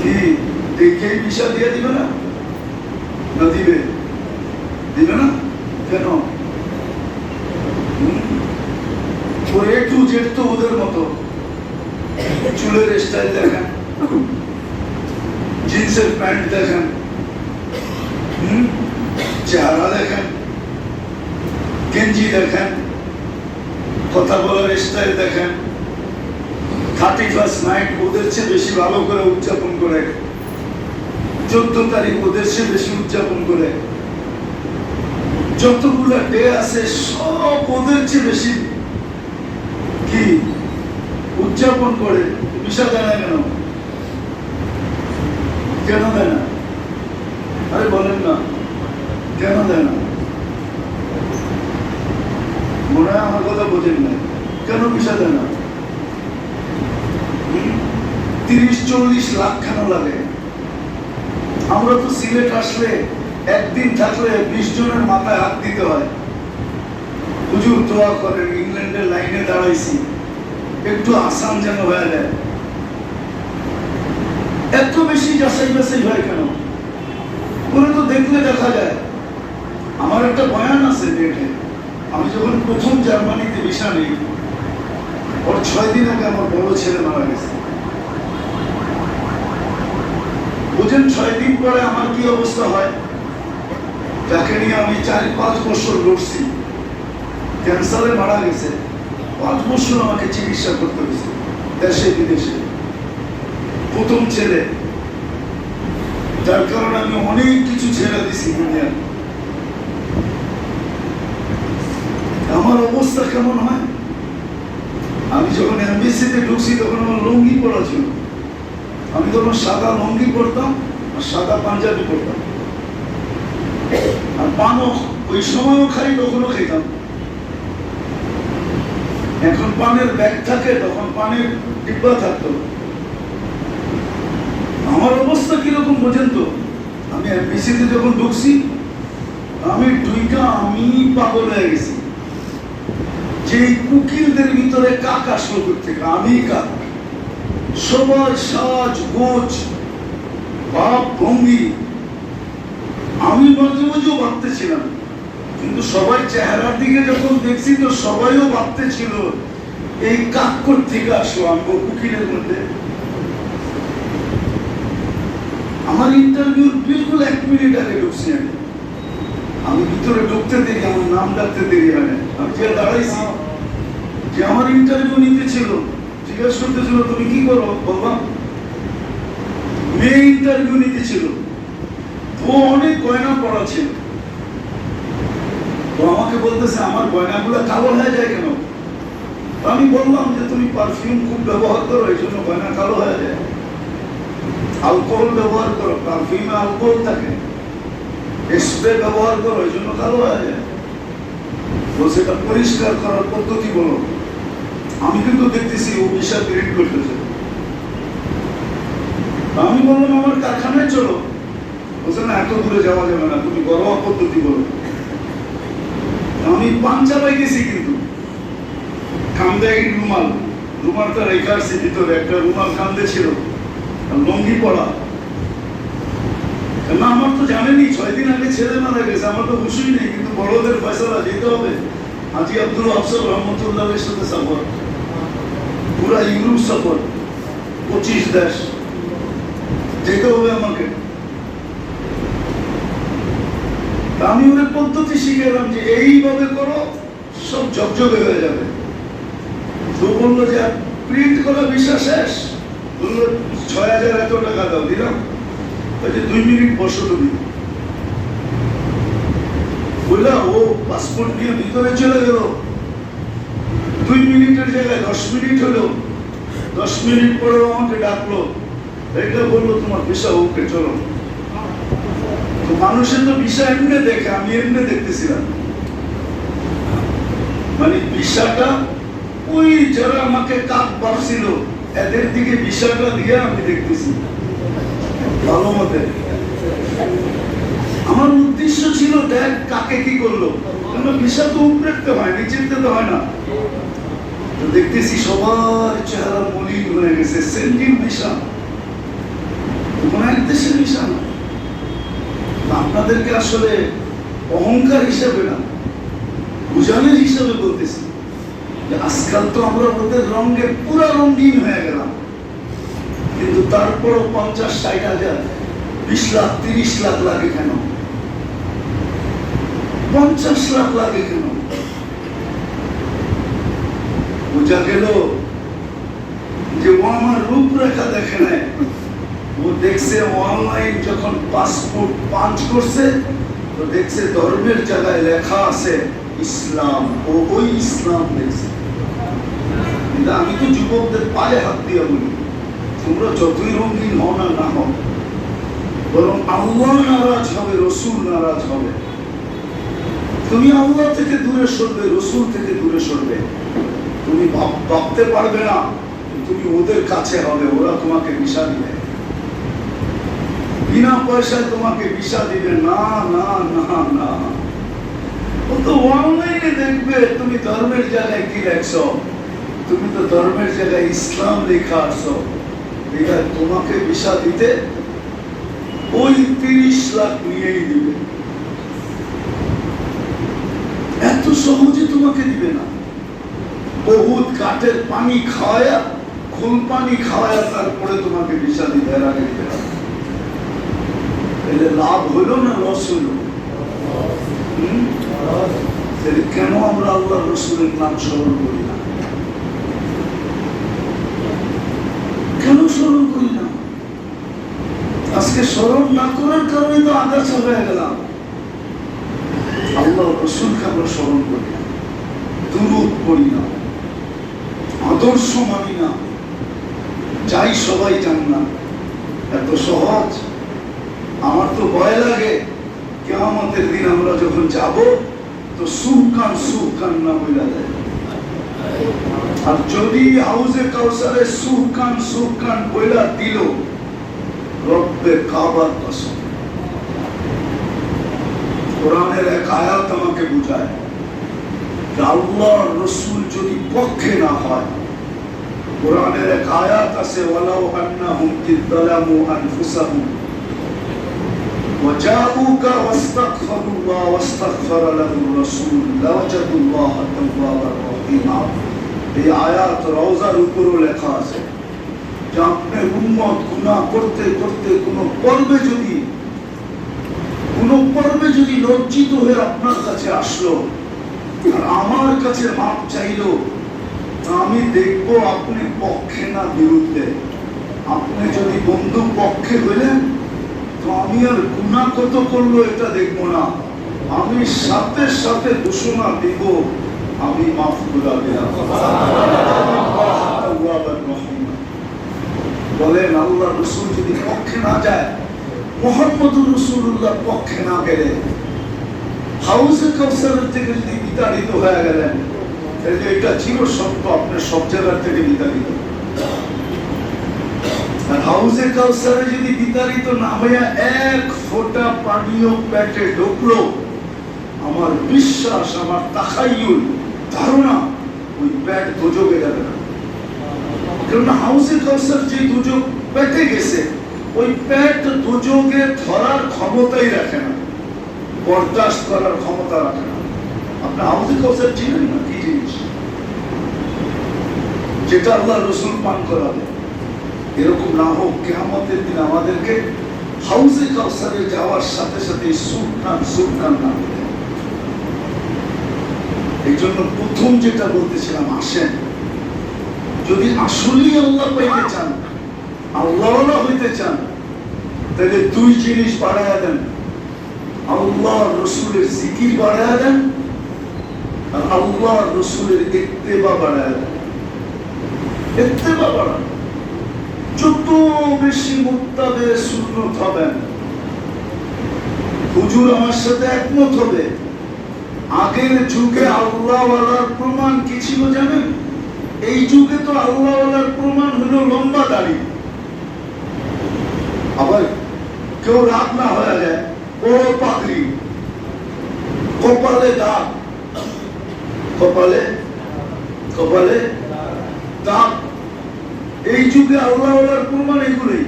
কি দেখেই ভিসা দিয়ে দিবে না? না দিবে? দিবে না কেন? ওর A to Z তো ওদের মতো। চুলের স্টাইল দেখেন, জিন্সের প্যান্ট দেখেন, চেহারা দেখেন, গেঞ্জি দেখেন, কথা বলার স্টাইল দেখেন। 31st নাইট ওদের চেয়ে বেশি ভালো করে উদযাপন করে, 14 তারিখ ওদের চেয়ে বেশি উদযাপন করে, যতগুলো ডে আছে সব ওদের চেয়ে বেশি কি উদযাপন করে। ভিসা দেয় না কেন? কেন দেয় না? আরে বলেন না, কেন দেয় না? মনে হয় আমার কথা বোঝেন না। কেন ভিসা দেয় না? 30-40 লাখ কেন লাগে? আমরা তো সিলেট আসলে একদিন থাকলে 20 জনের মাথায় হাত দিতে হয়। হুজুর দোয়া করেন, ইংল্যান্ডের লাইনে দাঁড়াইছি, একটু আসান যেন হয়ে যায়। এত বেশি যাচাই বাছাই হয় কেন? ওরা তো দেখলে দেখা যায়। আমার একটা বয়ান আছে ডেটে, আমি যখন প্রথম জার্মানিতে ভিসা নেই, ওর 6 দিন আগে আমার বড় ছেলে মারা গেছে। বুঝেন 6 দিন পরে আমার কি অবস্থা হয়? যাকে নিয়ে আমি 4-5 বছর লড়ছি, ক্যান্সারে মারা গেছে, 5 বছর আমাকে চিকিৎসা করতে হয়েছে দেশে বিদেশে। প্রথম ছেলে, যার কারণে আমি অনেক কিছু ছেড়ে দিছি দুনিয়া। আমার অবস্থা কেমন হয়, আমি যখন এমবিসিতে ঢুকছি তখন আমার লুঙ্গি পরা ছিল। আমি তখন সাদা লুঙ্গি পরতাম আর সাদা পাঞ্জাবি পরতাম, আর পানও ওই সময়ও খাই, তখনও খেতাম। এখন পানের ব্যাগ থাকে, তখন পানের ডিব্বা থাকতো। আমার অবস্থা কিরকম বোঝেন তো? আমি এমবিসিতে যখন ঢুকছি, আমি পাগল হয়ে গেছি যে কুকিলদের ভিতরে কাক আসলো থেকে। আমি কাক, সবার সাজ গোছ ভাব ভঙ্গি আমি মাঝে মাঝেও ভাবতেছিলাম, কিন্তু সবাই চেহারার দিকে যখন দেখছি তো সবাইও ভাবতেছিল এই কাক থেকে আসলো আমি কুকিলের মধ্যে। আমার ইন্টারভিউ বিলকুল 1 মিনিট আগে ঢুকছি। আমি ভিতরে ঢুকতে দেরি, আমার নাম ডাকতে দেরি হয় না। আমি যে দাঁড়াইছি, যে আমার ইন্টারভিউ নিতে ছিল, জিজ্ঞাসা করতেছিল তুমি কি করো বাবা। মেয়ে ইন্টারভিউ নিতে ছিল, ও অনেক গয়না পড়া ছিল। তো আমাকে বলতেছে আমার গয়নাগুলো কালো হয়ে যায় কেন? আমি বললাম যে তুমি পারফিউম খুব ব্যবহার করো, এই জন্য গয়না কালো হয়ে যায়। অ্যালকোহল ব্যবহার করো, পারফিউমে অ্যালকোহল থাকে। স্প্রে ব্যবহার করো, এই জন্য কালো হয়ে যায়। তো সেটা পরিষ্কার করার পদ্ধতি বলো। আমি কিন্তু দেখতেছি ও বিশাল গ্রেড করতেছে। আমি বললাম আমার কারখানায় চলো। বলছে না, এত দূরে যাওয়া যাবে না, তুমি ঘরোয়া পদ্ধতি বলো। আমি পান চাপাই গেছি, কিন্তু কান্দে রুমালটা রেখে আসছি ভিতরে, একটা রুমাল কান্দে ছিল, লঙ্গি পড়া। না আমার তো জানেনি 6 দিন আগে ছেলে মারা গেছে, আমার তো খুশি নেই, কিন্তু বড়দের ফয়সালা যেতে হবে। হাজী আব্দুল আফসর রহমতুল্লাহের সাথে সফর, পুরা ইউরোপ সফর, 25 দেশ যেতে হবে আমাকে। আমি ওদের পদ্ধতি শিখেলাম যে এইভাবে করো, সব ঝকঝকে হয়ে যাবে। তো বললো যে প্রিন্ট করা ভিসা শেষ, বললো 6000 এত টাকা দাও, দিলাম। 2 মিনিট বসো তুমি। বললা ও পাসপোর্ট নিয়ে ভিতরে চলে গেল। 2 মিনিটের জায়গায় 10 মিনিট হলো। 10 মিনিট পরে আমাকে ডাকলো, এটা বললো তোমার ভিসা ওকে, চলো। তো মানুষের তো ভিসা এমনি দেখে, আমি এমনি দেখতেছিলাম। মানে ভিসাটা ওই যারা আমাকে কাক ভাবছিল এদের দিকে ভিসাটা দিয়ে আমি দেখতেছি ভালো মতে। আমার উদ্দেশ্য ছিল দেখ কাকে কি করলো, কারণ ভিসা তো উপরেতে হয়, নিচেতে তো হয় না। তো দেখতেছি সবার চেহারা মলিন হয়ে গেছে, সেন্টিম ভিসা, কোন এক দেশের ভিসা না। আপনাদেরকে আসলে অহংকার হিসাবে না, বুঝানোর হিসাবে বলতেছি যে আজকাল তো আমরা ওদের রঙে পুরা রঙিন হয়ে গেলাম, কিন্তু তারপরও 50-60 হাজার 20 লাখ 30 লাখ লাগে কেন? 50 লাখ লাগে কেন? বোঝা গেল যে ও আমার রূপরেখা দেখে নেয়। ও দেখছে অনলাইন যখন পাসপোর্ট পাঞ্চ করছে, তো দেখছে ধর্মের জায়গায় লেখা আছে ইসলাম, ও ওই ইসলাম দেখছে। কিন্তু আমি তো যুবকদের পায়ে হাত দিয়ে বলি, তোমরা যতই রঙিন হও না না হও, বরং আল্লাহ নারাজ হবে, রসুল নারাজ হবে। তুমি আল্লাহ থেকে দূরে সরবে, রসুল থেকে দূরে সরবে। তুমি ভাবতে পারবে না, তুমি ওদের কাছে হবে, ওরা তোমাকে ভিসা দিবে, বিনা পয়সায় তোমাকে ভিসা দিবে না না না না। ও তো অনলাইনে দেখবে তুমি ধর্মের জায়গায় কি লেখছো, তুমি তো ধর্মের জায়গায় ইসলাম লেখা আসছো, এটা তোমাকে ভিসা দিতে ওই 30 লাখ নিয়েই দিবে। এত সহজে তোমাকে দিবে না, বহুত কাঠের পানি খাওয়ায়া, খোল পানি খাওয়ায়া তারপরে তোমাকে ভিসা দিবে, এর আগে দিবে না। এলে লাভ হইল না লস হইল? কেন আমরা আল্লাহ রসুলের নাম স্মরণ করি না? কেন স্মরণ করি না? আজকে স্মরণ না করার কারণে তো আগাছা হয়ে গেলাম। আল্লাহ রসুলকে আমরা স্মরণ করি না, দুরূদ পড়ি না, আদর্শ মানি না, যাই সবাই জান না। এত সহজ? আমার তো ভয় লাগে কিয়ামতের দিন আমরা যখন যাব তো সুকান না বইলা যায়। আর যদি হাউজে কাউসারে সুকান বইলা দিল, রব্বে কাবার কসম, কোরআনের এক আয়াত আমাকে বুঝায় যে আল্লাহর রাসূল যদি পক্ষে না হয়, কোরআনের এক আয়াত আছে ওয়ালাউ আন্নাহুম ইযলামু আনফুসাহুম وجاءوك واستغفروا الله واستغفر لهم الرسول لوجدوا الله توابا رحيما। এই আয়াত রওজার উপরও লেখা আছে যে আপনার উম্মত গুনাহ করতে করতে কোন পর্বে যদি লজ্জিত হয়ে আপনার কাছে আসলো আর আমার কাছে মাপ চাইলো, আমি দেখব আপনি পক্ষে না বিরুদ্ধে। আপনি যদি বন্ধু পক্ষে হইলেন তো আমি আর গুনাহ কত করলো এটা দেখবো না, আমি সাথে সাথে ঘোষণা দিব আমি মাফ করে দিলাম। বলেন আল্লাহ রাসূল যদি পক্ষে না যায়, মুহাম্মদুর রাসূলুল্লাহ পক্ষে না গেলে, হাউজে কাউসারের থেকে যদি বিতাড়িত হয়ে গেলেন, তাহলে এটা চির সত্য আপনার সব জায়গার থেকে বিতাড়িত। আর হাউজে কাউসারে যদি বিতাড়িত না হইয়া এক ফোঁটা পানিও পেটে ঢুকলো, আমার বিশ্বাস, আমার তাখায়ুল, ধারণা, ওই পেট দোজখে যাবে না। কেননা হাউজে কাউসার যে দোজখ পেটে গেছে, ওই পেট দোজখে ধরার ক্ষমতাই রাখে না, বরদাস্ত করার ক্ষমতা রাখে না। আপনার হাউজে কাউসার চিনেন না কি জিনিস? যেটা আল্লাহ রাসূল পান করাবে। এরকম না হোক কিয়ামতের দিন আমাদেরকে হাউজে কাউসারে যাওয়ার সাথে সাথে সুকান না। এই জন্য প্রথম যেটা বলতেছিলাম, আসেন যদি আসলেই আল্লাহ পাইতে চান, আল্লাহওয়ালা হইতে চান, তাহলে দুই জিনিস বাড়ায়া দেন। আল্লাহ রসুলের জিকির বাড়ায়া দেন, আর আল্লাহ রসুলের ইত্তেবা বাড়ায়া দেন। ইত্তেবা বাড়ান, যত বেশি মুত্তাবে সুন্নত হবেন। হুজুর আমার সাথে একমত হবে। আগের যুগে আল্লাহওয়ালার প্রমাণ কি ছিল জানেন? এই যুগে তো আল্লাহওয়ালার প্রমাণ হলো লম্বা দাড়ি। আবার কেউ রাত না হয়ে যায়, বড় পাগড়ি, কপালে দাগ, কপালে দাগ। এই যুগে আল্লাহওয়ালার প্রমাণ এগুলোই।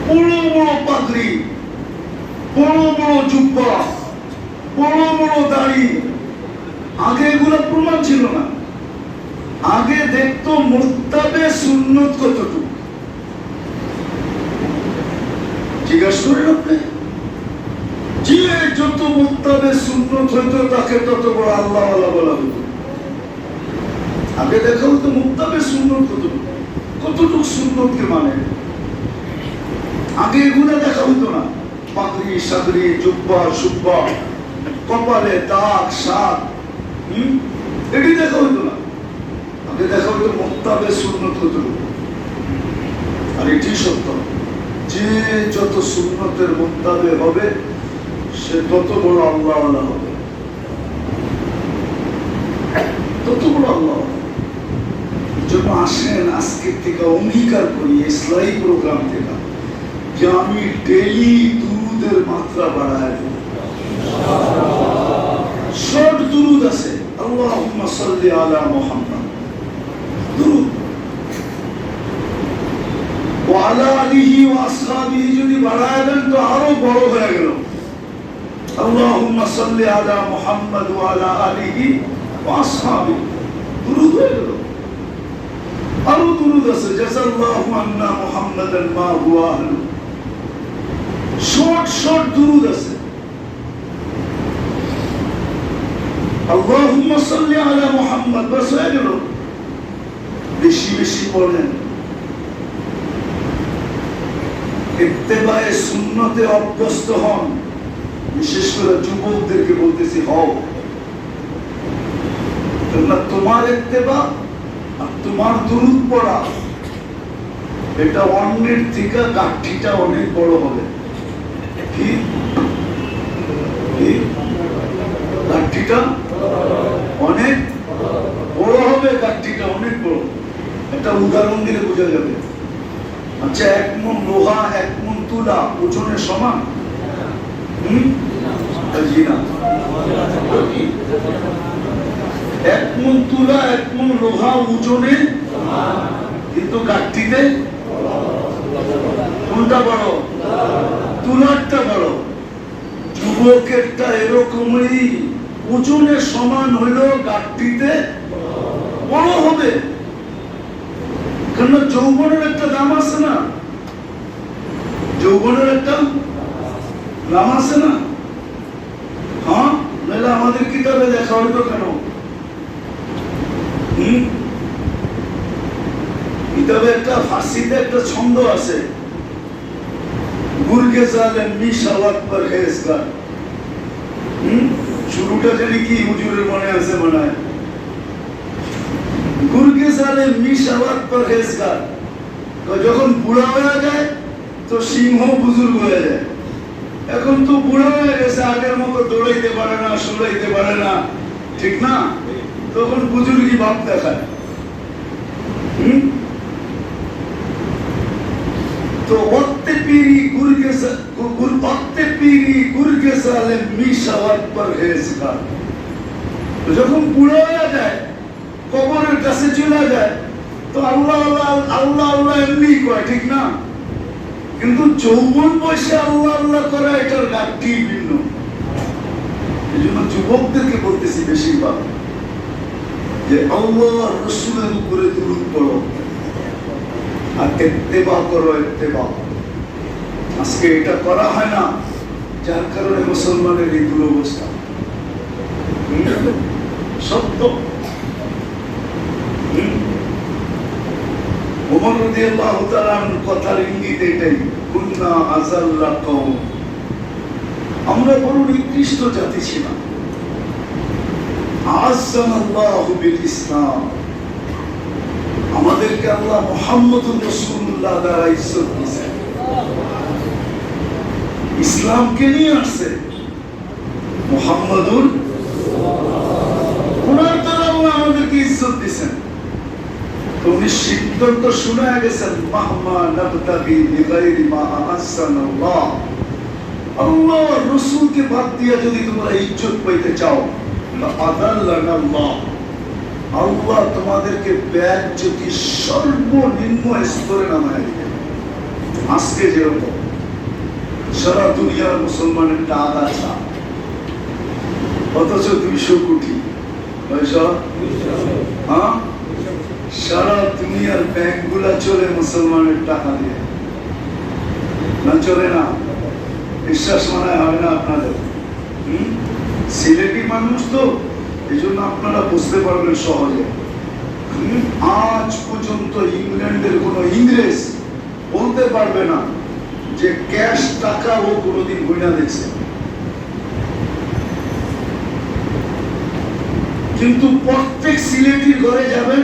বড় বড় পাগড়ি, বড় বড় জুব্বা, বড় বড় দাড়ি। আগে এগুলো প্রমাণ ছিল না। আগে দেখতো মুত্তাবে সুন্নত কতটুকু। জিজ্ঞাসা করেন আপনি, যে যত মুত্তাবে সুন্নত হইতো তাকে তত বড় আল্লাহওয়ালা বলা হতো। আগে দেখা হতো মুত্তাবে সুন্নত কতটুকু সুন্নতকে মানে। আগে এগুলো দেখা হতো না। পাগড়ি সাগড়ি, জুব্বা সুব্বা, কপালে দাগ শাক, এটি দেখা হতো না। আগে দেখা হতো মুত্তাবে সুন্নত কতটুকু। আর এটি সত্য, যে যত সুন্নতের মুত্তাবে হবে সে তত বড় আল্লাহওয়ালা হবে, তত বড় আল্লাহ। জন্য আসেন আজকের থেকে অঙ্গীকার করি ইসলামী প্রোগ্রাম থেকে যে আমি ডেইলি দুরুদের মাত্রা বাড়ায় দেব। শর্ট দুরুদ আছে, আল্লাহুম্মা সাল্লি আলা মুহাম্মাদ, দুরুদ ওয়া আলা আলিহি ওয়া আসহাবিহি যদি বাড়ায় দেন তো আরো বড় হয়ে গেল। আল্লাহুম্মা সাল্লি আলা মুহাম্মাদ ওয়া আলা আলিহি ওয়া আসহাবিহি, দুরুদ হয়ে গেল। আরো দুরুদ আছে, জাযাল্লাহু আন্না মুহাম্মাদান মা হুয়া আহলু। শর্ট দুরুদ আছে। আল্লাহুম্মা সাল্লি আলা মুহাম্মদ, বাস হয়ে গেল। বেশি বেশি বলেন, ইত্তেবায়ে সুন্নতে অভ্যস্ত হন। বিশেষ করে যুবকদেরকে বলতেছি, হও। তোমার ইত্তেবা আর তোমার দুরূদ পড়া, এটা অন্যের থেকে গাঠিটা অনেক বড় হবে। কি গাঠিটা অনেক বড় হবে, গাঠিটা অনেক বড়। একটা উদাহরণ দিলে বোঝা যাবে। আচ্ছা, 1 মণ লোহা 1 মণ তুলা ওজনের সমান? জি না। 1 মণ তুলা 1 মণ লোহা ওজনে, কিন্তু গাঠিতে কোনটা বড়? তুলারটা বড়। যুবকেরটা এরকমই, ওজনের সমান হইলেও গাঠিতে বড় হবে। কারণ যৌবনের একটা দাম আছে না? যৌবনের একটা দাম আছে না? হ্যাঁ, নাহলে আমাদের কিতাবে লেখা হইতো কেন? কিতাবে একটা ফার্সিতে একটা ছন্দ আছে, গুরগে জালেম মিশাওয়াত পরহেজগার। শুরুটা জানি কি হুজুরের মনে আছে মনে হয়, গুরগে জালেম মিশাওয়াত পরহেজগার। যখন বুড়া হয়ে যায় তো সিংহ বুজুর্গ হয়ে যায়। এখন তো বুড়া হয়ে গেছে, আগের মতো দৌড়াইতে পারে না, সরাইতে পারে না, ঠিক না? তখন বুজুর্গি ভাব দেখায়। তো অত্তে পীরি গুরগে জালেম মিশাওয়াত পরহেজগার। যখন বুড়া হয়ে যায়, কবরের কাছে চলে যায়, তো আল্লাহ আল্লাহ আল্লাহ আল্লাহ এমনি কয়, ঠিক না? কিন্তু যৌবন বয়সে আল্লাহ আল্লাহ করা, এটার গাঠি ভিন্ন। এই জন্য যুবকদেরকে বলতেছি বেশিরভাগ যে আল্লাহ রাসূলের উপরে দুরূদ পড়ো আর ইত্তেবা করো, ইত্তেবা। আজকে এটা করা হয় না, যার কারণে মুসলমানের এই দুরবস্থা। সত্য। ওমর রাদিয়াল্লাহু তাআলা কথার ইঙ্গিত এটাই, কুন্না আযাল্লা কওম, আমরা বড় নিকৃষ্ট জাতি ছিলাম। আযানাল্লাহু বিল ইসলাম, আমাদেরকে আল্লাহ মুহাম্মদুর রাসূলুল্লাহ দ্বারা ইজ্জত দিয়েছেন। ইসলামকে নিয়ে আসছে মুহাম্মদুর, ওনার দ্বারা আল্লাহ আমাদেরকে ইজ্জত দিয়েছেন। উনি সিদ্ধান্ত শুনে গেছেন, মাহমা নাবতাগি বিগাইরি মা আহসানাল্লাহ, আল্লাহ রাসূলকে বাদ দিয়ে যদি তোমরা ইজ্জত পাইতে চাও, আদাল্লানাল্লাহ, আল্লাহ তোমাদেরকে বেজ্জতি সর্বনিম্ন স্তরে নামায় দিবেন। আজকে যেরকম সারা দুনিয়ার মুসলমানের টাকা আছে, অথচ 200 কোটি পয়সা। হ্যাঁ, সারা দুনিয়ার ব্যাংক গুলা চলে মুসলমানের টাকা দিয়ে, না চলে না? বিশ্বাস মনে হয় না আপনাদের? সিলেটি মানুষ তো, এই জন্য আপনারা বুঝতে পারবেন সহজে। আজ পর্যন্ত ইংল্যান্ডের কোন ইংরেজ বলতে পারবে না যে ক্যাশ টাকা ও কোনোদিন গয়না দেখছে। কিন্তু প্রত্যেক সিলেটির ঘরে যাবেন,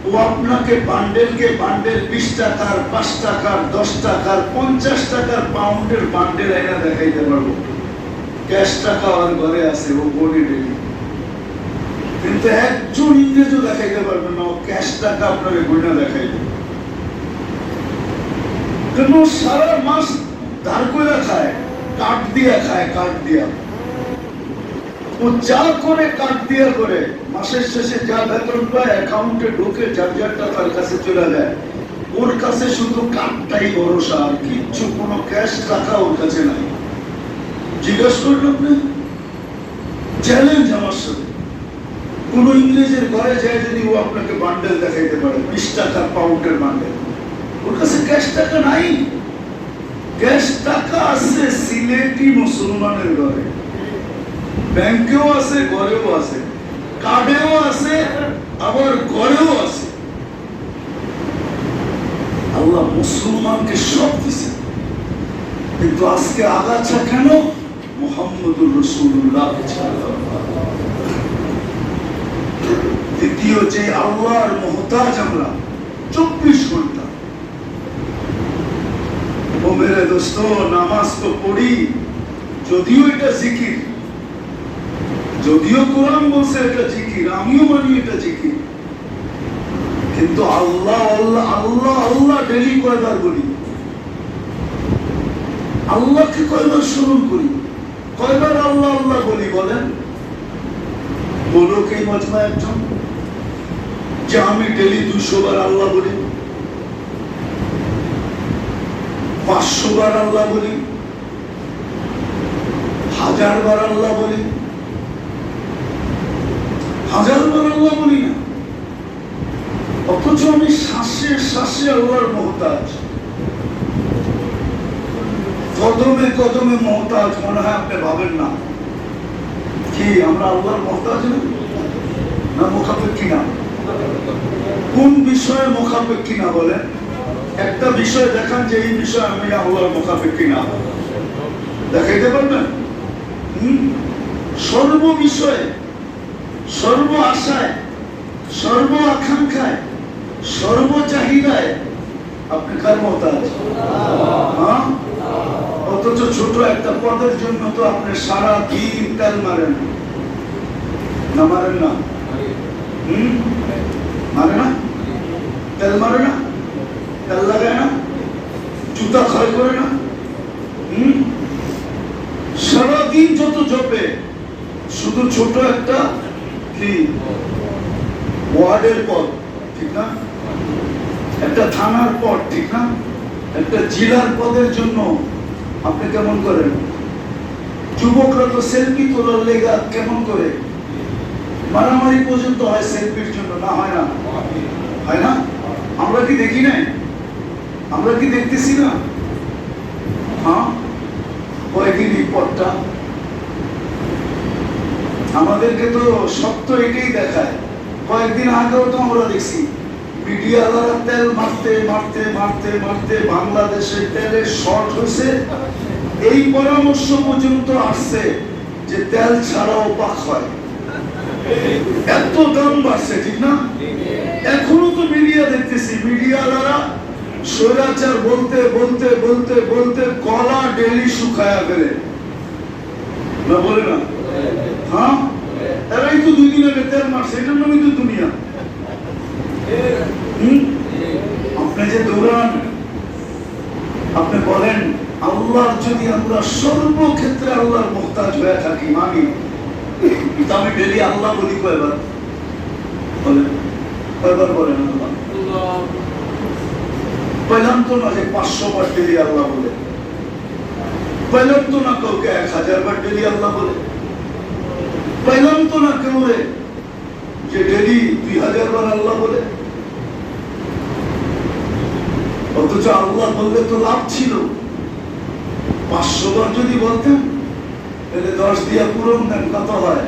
ও আপনাকে বান্ডেলকে বান্ডেল 20 টাকার, 5 টাকার, 10 টাকার, 50 টাকার পাউন্ডের বান্ডেল আইনা দেখাইতে পারবো। ক্যাশ টাকা আর ঘরে আছে, ও বডি ডেলি। কিন্তু একজন ইংরেজও দেখাইতে পারবে না ও ক্যাশ টাকা আপনার গয়না দেখাইবে। কেন? সারা মাস ধার করে খায়, কাঠ দিয়া খায়, কাঠ দিয়া। ও যা করে কাঠ দিয়া করে, মাসের শেষে যা বেতন পায় অ্যাকাউন্টে ঢুকে যার তার কাছে চলে যায়। ওর কাছে শুধু কাঠটাই ভরসা, আর কিচ্ছু কোনো ক্যাশ টাকা ওর কাছে নাই। জিজ্ঞাসা করল আপনি, চ্যালেঞ্জ আমার সাথে, কোন ইংরেজের ঘরে যায় যদি ও আপনাকে বান্ডেল দেখাইতে পারে, 20 টাকার পাউন্ডের বান্ডেল, ওর কাছে ক্যাশ টাকা নাই। ক্যাশ টাকা আছে সিলেটি মুসলমানের ঘরে। ব্যাংকেও আছে, ঘরেও আছে, কার্ডেও আছে, আবার ঘরেও আছে। আল্লাহ মুসলমানকে সব দিছে, কিন্তু আজকে আগাছা কেন? মুহাম্মদুর রাসূলুল্লাহ। দ্বিতীয় যে আল্লাহর মুহতাজ আমরা 24 ঘন্টা। ও মেরে দোস্ত, নামাজ তো পড়ি, যদিও এটা জিকির, যদিও কোরআন বলছে এটা জিকির, আমিও মানি এটা জিকির, কিন্তু আল্লাহ আল্লাহ আল্লাহ আল্লাহ ডেলি কয়বার বলি? আল্লাহকে কয়বার স্মরণ করি? কয়বার আল্লাহ আল্লাহ বলি বলেন? বলো কে মজমা একজন যে আমি ডেলি 200 বার আল্লাহ বলি, 500 বার আল্লাহ বলি, 1000 বার আল্লাহ বলি? 1000 বার আল্লাহ বলি না, অথচ আমি শ্বাসে শ্বাসে আল্লাহর মুহতাজ, কদমে কদমে মুহতাজ। মনে হয় আপনি ভাবেন না কি আমরা আল্লাহর মুহতাজ না মুখাপেক্ষী না? কোন বিষয়ে মুখাপেক্ষী না বলেন? একটা বিষয় দেখান যে এই বিষয়ে আমি আল্লাহর মুখাপেক্ষী না, দেখাইতে পারবেন? সর্ব বিষয়ে, সর্ব আশায়, সর্ব আকাঙ্ক্ষায়, সর্ব চাহিদায় আপনি কার মুহতাজ? হ্যাঁ, অথচ ছোট একটা পদের জন্য তো আপনি সারা দিন তেল মারেন না? মারেন না? মারে না? তেল মারে না? তেল লাগায় না? জুতা ক্ষয় করে না? সারাদিন যত জপে, শুধু ছোট একটা কি ওয়ার্ডের পদ, ঠিক না? একটা থানার পদ, ঠিক না? একটা জেলার পদের জন্য আপনি কেমন করেন? যুবকরা তো সেলফি তোলার লেগা কেমন করে মারামারি পর্যন্ত হয় সেলফির জন্য, না হয় না? হয় না? আমরা কি দেখি নাই? আমরা কি দেখতেছি না? হ্যাঁ, কয়েকদিন এই পথটা আমাদেরকে তো সত্য এটাই দেখায়। কয়েকদিন আগেও তো আমরা দেখছি মিডিয়াওয়ালা তেল মারতে মারতে মারতে মারতে বাংলাদেশে তেলের শর্ট হয়েছে, এই পরামর্শ পর্যন্ত আসছে যে তেল ছাড়াও পাক হয়। এত দাম বাড়ছে, ঠিক না? এখনো তো মিডিয়া দেখতেছি, মিডিয়াওয়ালারা স্বৈরাচার বলতে বলতে বলতে বলতে গলা ডেলি শুকায়া ফেলে, না বলে না? হ্যাঁ, এরাই তো 2 দিন আগে তেল মারছে, এটার নামই তো দুনিয়া। আপনি যে দৌড়ান, আপনি বলেন আল্লাহর যদি আমরা সর্বক্ষেত্রে আল্লাহর মুহতাজ হয়ে থাকি, মানি, আমি ডেলি আল্লাহ বলি কয়বার? বলেন কয়বার বলেন? আল্লাহ পেলাম তো না যে 500 বার ডেলি আল্লাহ বলে, পেলাম তো না কাউকে 1000 বার ডেলি আল্লাহ বলে, পেলাম তো না কেউ যে ডেলি 2000 বার আল্লাহ বলে। অথচ আল্লাহ বললে তো লাভ ছিল, 500 বার যদি বলতেন তাহলে 10 দিয়া পূরণ দেন, কত হয়?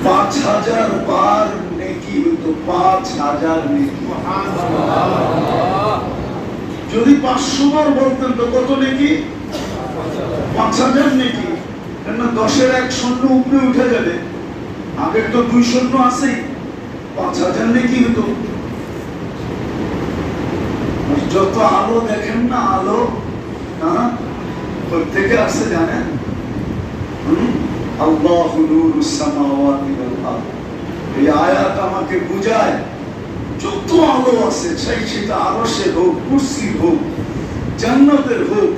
5000 বার নেকি হইতো, 5000 নেকি। যদি 500 বার বলতেন তো কত নেকি? 5000 নেকি। কেন 10-এর 1 শূন্য উপরে উঠে যাবে, আগের তো 2 শূন্য আছেই, 5000 নেকি হইতো। যত আলো দেখেন না, আলো প্রত্যেকে আসছে জানেন? আল্লাহু নূরুস সামাওয়াতি ওয়াল আরদ, এই আয়াত আমাকে বুঝায় যত আলো আছে, সেটা আরশের হোক, কুরসির হোক, জান্নাতের হোক,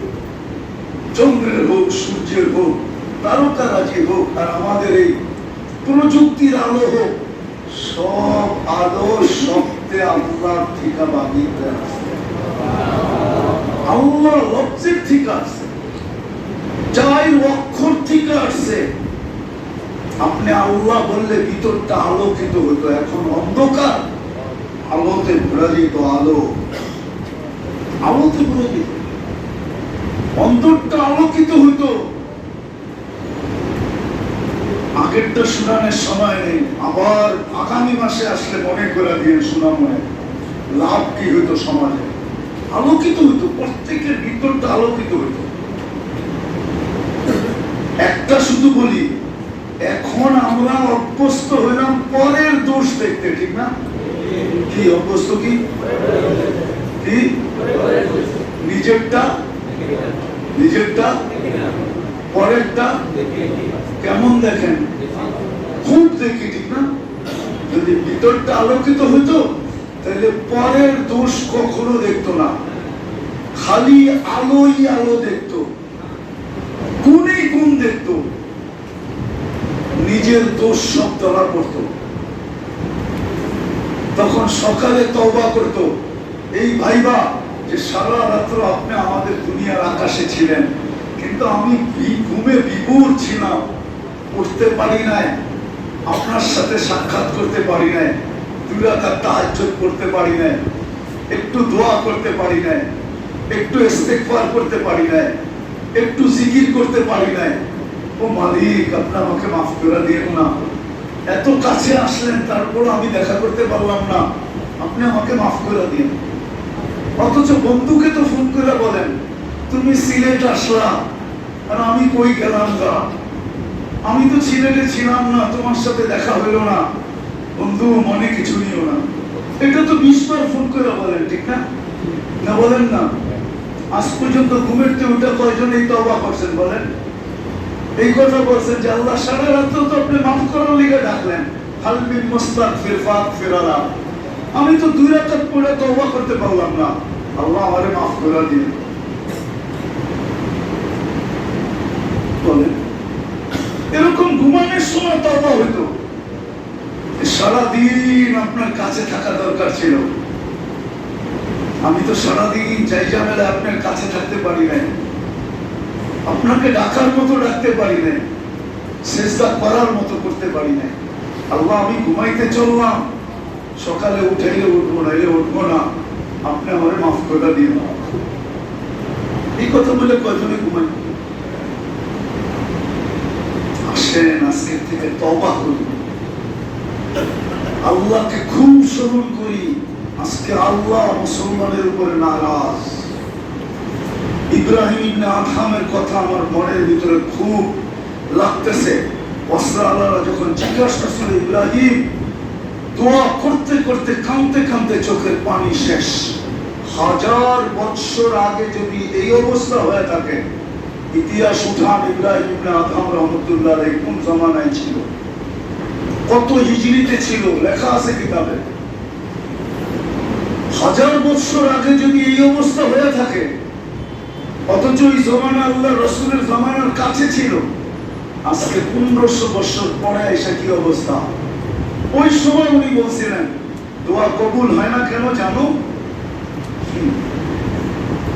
চন্দ্রের হোক, সূর্যের হোক, তারকারাজি হোক, আর আমাদের এই প্রযুক্তির আলো হোক, সব আলো সত্যে আল্লাহর ঠিকা বাগিতে আছে। আল্লাহ লফজের ঠিক আছে, যাই অক্ষর ঠিক আছে। আপনি আল্লাহ বললে ভিতরটা আলোকিত হতো, এখন অন্ধকার, আলোতে ভরে যেত, আলোতে ভরে যেত, অন্তরটা আলোকিত হতো। আগেরটা শুনানোর সময় নেই, আবার আগামী মাসে আসলে মনে করে দিয়ে শোনাময় লাভ কি হইতো, সমাজে আলোকিত হইতো, প্রত্যেকের ভিতরটা আলোকিত হইতো। একটা শুধু বলি, এখন আমরা অভ্যস্ত হইলাম পরের দোষ দেখতে, ঠিক না? কি অভ্যস্ত? কি নিজেরটা পরেরটা কেমন দেখেন? খুব দেখি, ঠিক না? যদি ভিতরটা আলোকিত হইতো তাহলে পরের দোষ কখনো দেখতো না, খালি আলোই আলো দেখতো, গুণেই গুণ দেখতো, নিজের দোষ সব ধরা পড়তো। তখন সকালে তওবা করতো, এই ভাইবা যে সারা রাত্র আপনি আমাদের দুনিয়ার আকাশে ছিলেন, কিন্তু আমি ঘুমে বিভোর ছিলাম, উঠতে পারি নাই, আপনার সাথে সাক্ষাৎ করতে পারি নাই, 2 রাকাত তাহাজ্জুদ করতে পারি নাই, একটু দোয়া করতে পারি নাই, একটু ইস্তেগফার করতে পারি নাই, একটু জিকির করতে পারি নাই। ও মালিক, আপনি আমাকে মাফ করে দিয়েন না, এত কাছে আসলেন তারপর আমি দেখা করতে পারলাম না, আপনি আমাকে মাফ করে দিন। অথচ বন্ধুকে তো ফোন করে বলেন, তুমি সিলেট আসলা আর আমি কই গেলাম গা, আমি তো সিলেটে ছিলাম না, তোমার সাথে দেখা হইলো না, বন্ধু মনে কিছু নিও না। এটা তো 20 বার ফোন করে বলেন, ঠিক না? না বলেন না? আজ পর্যন্ত ঘুমের চেয়ে উঠে কয়জন এই তওবা করছেন বলেন? এই কথা বলছেন যে আল্লাহ সারা রাত তো আপনি মাফ করার লিগে ডাকলেন, হালবি মুস্তাগফির ফাগফির আলা, আমি তো 2 রাকাত পড়ে তওবা করতে পারলাম না, আল্লাহ আমারে মাফ করে দিন। বলেন, এরকম ঘুমানোর সময় তওবা হইতো, সারাদিন আপনার কাছে থাকা দরকার ছিল। আমি তো সারাদিন যাই ঝামেলা আপনার কাছে থাকতে পারি নাই, আপনাকে ডাকার মতো ডাকতে পারি নাই, সেজদা করার মতো করতে পারি নাই। আল্লাহ, আমি ঘুমাইতে চললাম, সকালে উঠাইলে উঠবো, নাইলে উঠবো না, আপনি আমার মাফ করে দিন। এই কথা বলে কয়জনে ঘুমাই? আসেন আজকের থেকে তওবা করি, আল্লাহকে খুব স্মরণ করি। আজকে আল্লাহ মুসলমানের উপরে নারাজ। ইব্রাহিম ইবনে আদহামের কথা আমার মনের ভিতরে খুব লাগতেছে। ওয়াসরা আল্লাহ যখন জিজ্ঞাসা করছিল, ইব্রাহিম দোয়া করতে করতে কাঁদতে কাঁদতে চোখের পানি শেষ, 1000 বছর আগে যদি এই অবস্থা হয়ে থাকে, ইতিহাস উঠান ইব্রাহিম ইবনে আদহাম রাহমাতুল্লাহ আলাইহি কোন জামানায় ছিল, কত হিজরিতে ছিল, লেখা আছে কিতাবে। 1000 বছর আগে যদি এই অবস্থা হয়ে থাকে, অথচ এই জমানা আল্লাহ রাসূলের জামানার কাছে ছিল, আজকে 1500 বছর পরে এসে কি অবস্থা। ওই সময় উনি বলছিলেন দোয়া কবুল হয় না কেন জানো?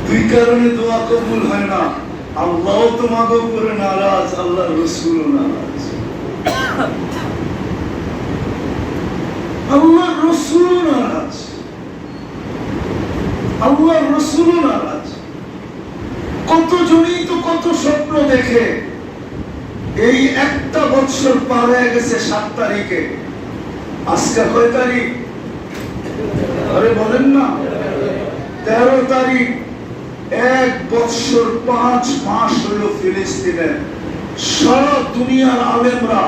2 কারণে দোয়া কবুল হয় না, আল্লাহ তোমাকে উপরে নারাজ, আল্লাহর রাসূলও নারাজ। আল্লাহর রাসূলও নারাজ, আল্লাহর রাসূলও নারাজ। কতজনই তো কত স্বপ্ন দেখে, এই একটা বছর পার হয়ে গেছে 7 তারিখে, আজকে কয় তারিখ? আরে বলেন না, 13 তারিখ। 1 বছর 5 মাস হইল ফিলিস্তিনের। সারা দুনিয়ার আলেমরা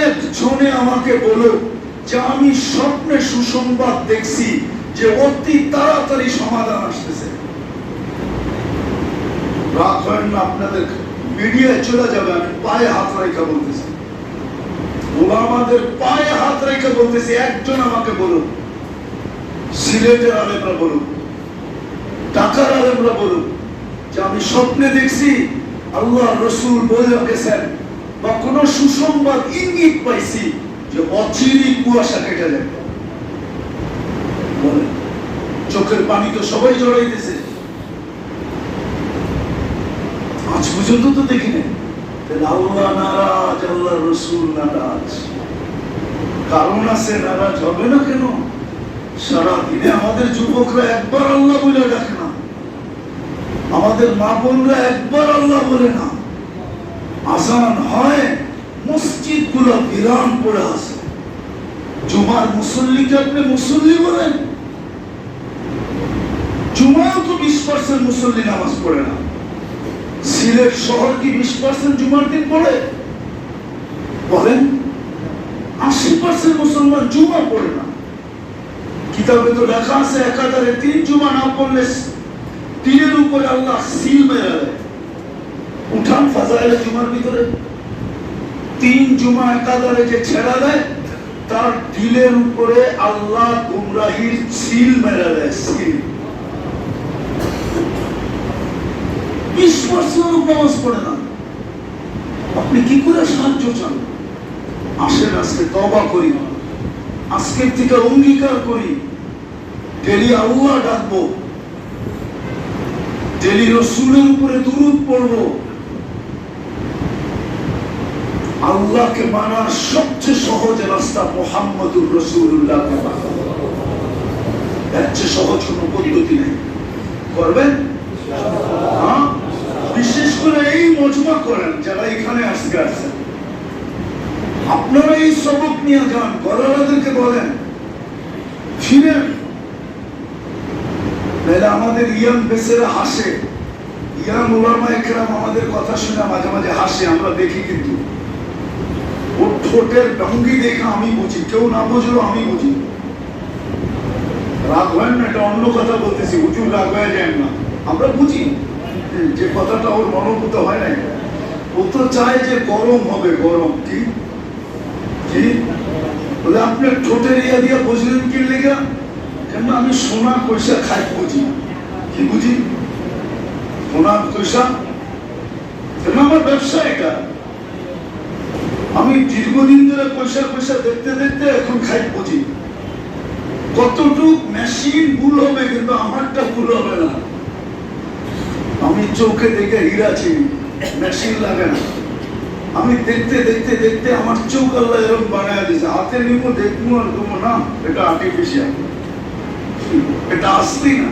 একজনে আমাকে বলো যে আমি স্বপ্নে সুসংবাদ দেখছি যে অতি তাড়াতাড়ি সমাধান আসতেছে। রাগ হয় না, আপনাদের মিডিয়ায় চলে যাবে, আমি পায়ে হাত রেখে বলতেছি, ওলামাদের পায়ে হাত রেখে বলতেছি, একজন আমাকে বলুন, সিলেটের আলেমরা বলুন, ঢাকার আলেমরা বলুন যে আমি স্বপ্নে দেখছি আল্লাহ রাসূল বলে গেছেন, বা কোন সুসংবাদ ইঙ্গিত পাইছি যে অচিরেই কুয়াশা কেটে যাবে। চোখের পানি তো সবাই জড়াইতেছে, আজ পর্যন্ত তো দেখি না। আল্লাহ নারাজ, আল্লাহ রাসূল নারাজ, কারণ আছে, নারাজ হবে না কেন? সারা দিনে আমাদের যুবকরা একবার আল্লাহ বলে ডাকে না, আমাদের মা বোনরা একবার আল্লাহ বলে না। আজান হয় মসজিদ গুলো বিরান পড়ে আছে। জুমার মুসল্লিকে আপনি মুসল্লি বলেন? জুমাও তো 20% মুসল্লি নামাজ পড়ে না। সিলেট শহর কি 20% জুমার দিন পড়ে? বলেন। 80% মুসলমান জুমা পড়ে না। কিতাবে তো লেখা আছে একাধারে 3 জুমা না পড়লে 3-এর উপরে আল্লাহ সিল মেরে দেয়। উঠান ফাজাইলে জুমার ভিতরে 3 জুমা একাধারে যে ছেড়া দেয় তার দিলের উপরে আল্লাহ গুমরাহির সিল মেরে দেয়। সিল 20% নামাজ পড়ে না। আপনি কি করে সাহায্য চান? আসেন আজকে তওবা করি, আজকের থেকে অঙ্গীকার করি, ডেলি আল্লাহ ডাকবো, ডেলি রসুলের উপরে দুরূদ পড়বো। আল্লাহকে মানার সবচেয়ে সহজ রাস্তা মুহাম্মদুর রাসূলুল্লাহ। এর চেয়ে সহজ কোনো পদ্ধতি নেই। করবেন? বিশেষ করে এই মজমা করেন যারা এখানে আজকে আছেন, আপনারা এই সবক নিয়ে যান, ঘরওয়ালাদেরকে বলেন ফিরেন। তাহলে আমাদের ইয়াং বেসেরা হাসে, ইয়াং উলামায়ে কেরাম আমাদের কথা শুনে মাঝে মাঝে হাসে, আমরা দেখি। কিন্তু ওর ঠোঁটের ভঙ্গি দেখে আমি বুঝি, কেউ না বুঝলো আমি বুঝি। রাগ হয় না, এটা অন্য কথা বলতেছি, হুজুর রাগ হয়ে যায় না, আমরা বুঝি যে কথাটা ওর মনোভূত হয় নাই। ও তো চায় যে গরম হবে, গরম। কি কি বলে আপনার ঠোঁটের ইয়া দিয়া বুঝলেন কি লেগা? কেন আমি সোনা পয়সা খাই বুঝি। কি বুঝি? সোনা পয়সা কেন? আমার ব্যবসা এটা। আমি দীর্ঘদিন ধরে পয়সা পয়সা দেখতে দেখতে এখন খাই বুঝি। কতটুক মেশিন ভুল হবে কিন্তু আমারটা ভুল হবে না। আমি চোখে দেখে হীরা চিনি, মেশিন লাগে না। আমি দেখতে দেখতে দেখতে আমার চোখ আল্লাহ এরকম বানায় দিয়েছে। হাতে নিব, দেখবো আর দেবো না, এটা আর্টিফিশিয়াল, এটা আসলি না।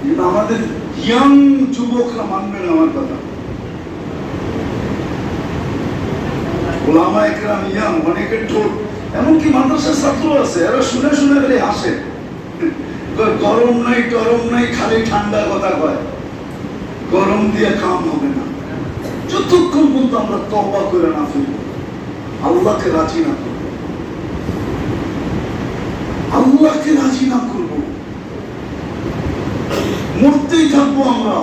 কিন্তু আমাদের ইয়াং যুবকরা মানবে না আমার কথা। ওলামায়ে কেরাম ইয়াং, অনেকের ঠোঁট, এমনকি মাদ্রাসার ছাত্র আছে, এরা শুনে শুনে গেলে হাসে। গরম নাই টরম নাই, খালি ঠান্ডা কথা কয়। গরম দিয়ে কাম হবে না যতক্ষণ পর্যন্ত আমরা তওবা করে না ফিরব, আল্লাহকে রাজি না করব, আল্লাহকে রাজি না করব, মরতেই থাকবো আমরা।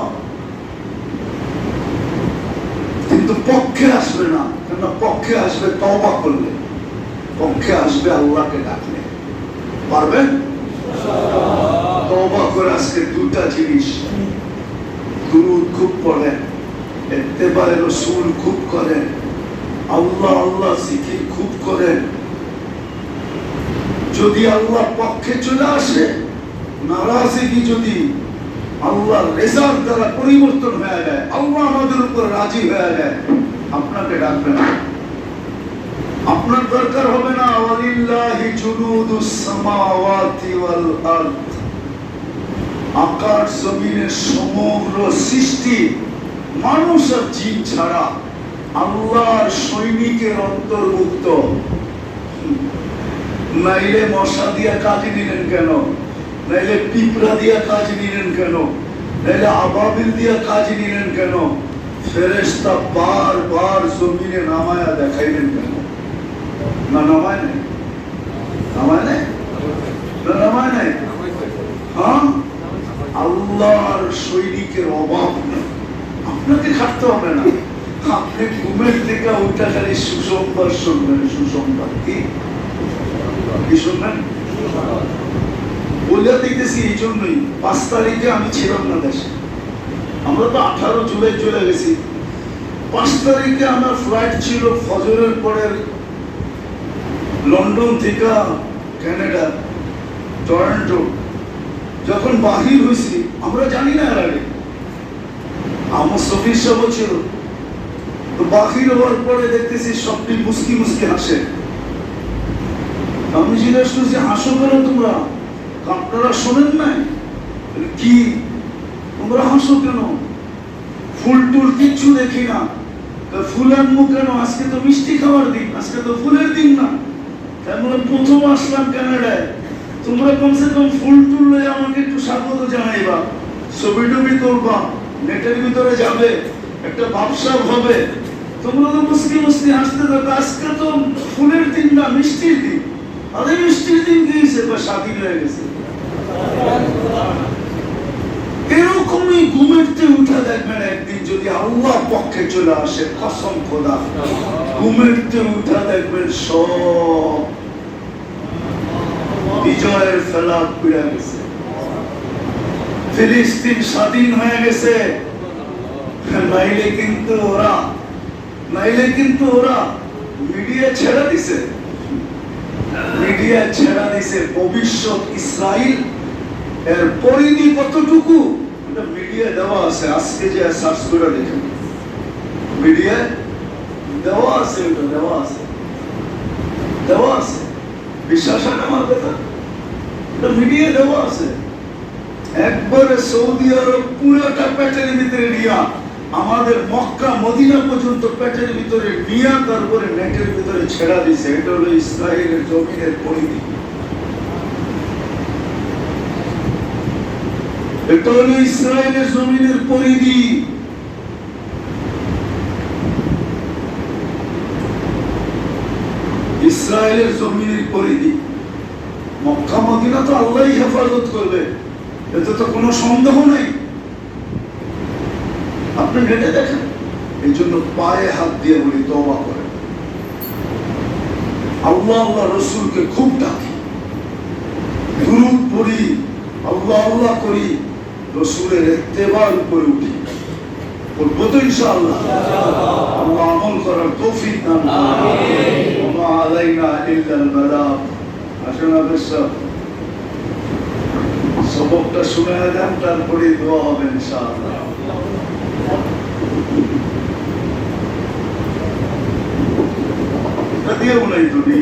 কিন্তু পক্ষে আসবে না, কেন? পক্ষে আসবে তওবা করলে, পক্ষে আসবে আল্লাহকে ডাকলে। পারবেন? তওবা করে আজকে 2টা জিনিস, দুরূদ খুব পড়েন, ইত্তেবায়ে রাসূল খুব করেন, আল্লাহ আল্লাহ জিকির খুব করেন। যদি আল্লাহ পক্ষে চলে আসে, নারাজগি যদি আল্লাহর রেজার দ্বারা পরিবর্তন হয়ে যায়, আল্লাহ আমাদের উপর রাজি হয়ে যায়, আপনাকে ডাকবে না। আপনার দরকার হবে না ওয়ালিল্লাহি জুনুদুস সামাওয়াতি ওয়াল আরদ। আকাশ জমিনের সমগ্র সৃষ্টি মানুষ আর জিন ছাড়া আল্লাহর সৈনিকের অন্তর্ভুক্ত। নাইলে মশা দিয়া কাজ নিলেন কেন? নাইলে পিঁপড়া দিয়া কাজ নিলেন কেন? নাইলে আবাবিল দিয়া কাজ নিলেন কেন? ফেরেশতা বারবার জমিনে নামায়া দেখাইলেন কেন? না নামায় নাই? নামায় নাই? না নামায় নাই? হ্যাঁ, আল্লাহর সৈনিকের অভাব নেই, আপনাকে খাটতে হবে না। আপনি ঘুমের থেকে ওইটা খালি সুসংবাদ শুনবেন। সুসংবাদ কি শুনবেন? বলে দেখতেছি এই জন্যই 5 তারিখে আমি ছিলাম না দেশে। আমরা তো 18 জুলাই চলে গেছি। 5 তারিখে আমার ফ্লাইট ছিল ফজরের পরে, লন্ডন থেকে কানাডা টরন্টো। যখন বাহির হয়েছি আমরা জানি না, এর আগে আমার সফির সব ছিল, তো বাহির হওয়ার পরে দেখতেছি সবটি মুস্কি মুস্কি হাসে। আমি জিজ্ঞেস করছি, হাসো কেন তোমরা? আপনারা শোনেন নাই? কি তোমরা হাসো কেন? ফুল টুল কিচ্ছু দেখি না, ফুল আনবো কেন? আজকে তো মিষ্টি খাওয়ার দিন, আজকে তো ফুলের দিন না। তারপরে প্রথম আসলাম কানাডায়, তোমরা কমসে কম ফুল টুল লয়ে আমাকে একটু স্বাগত জানাইবা, ছবি টবি তুলবা, নেটের ভিতরে যাবে, একটা ভাবসাব হবে। তোমরা তো মুসকি মুসকি হাসতে থাকো। আজকে তো ফুলের দিন না, মিষ্টির দিন। আরে মিষ্টির দিন কি হয়েছে? স্বাধীন হয়ে গেছে। এরকমই ঘুমেরতে উঠা দেখবেন একদিন যদি আল্লাহ পক্ষে চলে আসে, কসম খোদা, ঘুমেরতে উঠা দেখবেন সব বিজয়ের ফেলাপ পড়ে গেছে, ফিলিস্তিন স্বাধীন হয়ে গেছে। নাইলে কিন্তু ওরা মিডিয়া ছেড়ে দিছে, ভবিষ্যৎ ইসরাইল এর পরিধি কতটুকু মিডিয়া দেওয়া আছে। আজকে যে সার্চ করে দেখেন, মিডিয়া দেওয়া আছে, দেওয়া আছে। বিশ্বাস হয় না আমার কথা? মিডিয়া দেওয়া আছে। একবারে সৌদি আরব পুরোটা পেটের ভিতরে নিয়া, আমাদের মক্কা মদিনা পর্যন্ত পেটের ভিতরে নিয়া, তারপরে নেটের ভিতরে ছেড়া দিছে। এটা হলো ইসরায়েলের জমিনের পরিধি, এটা হলো ইসরায়েলের জমিনের পরিধি। ইসরায়েলের জমিনের পরিধি। মক্কা মদিনা তো আল্লাহই হেফাজত করবে, এতে তো কোনো সন্দেহ নেই। আপনি নেটে দেখেন। এই জন্য পায়ে হাত দিয়ে বলি, তওবা করেন, আল্লাহ আল্লাহ রসুলকে খুব ডাকি, দুরূদ পড়ি, আল্লাহ আল্লাহ করি, রসুলের ইত্তেবার করে উঠি। বলবো তো ইনশাআল্লাহ। আল্লাহ আমল করার তৌফিক দান করুন। ওয়া আলাইনা ইল্লাল বালাগ। আসুন আবেশা সবকটা শুনে যান, তারপরে দোয়া হবে ইনশাআল্লাহ। দিয়েও নাই তুমি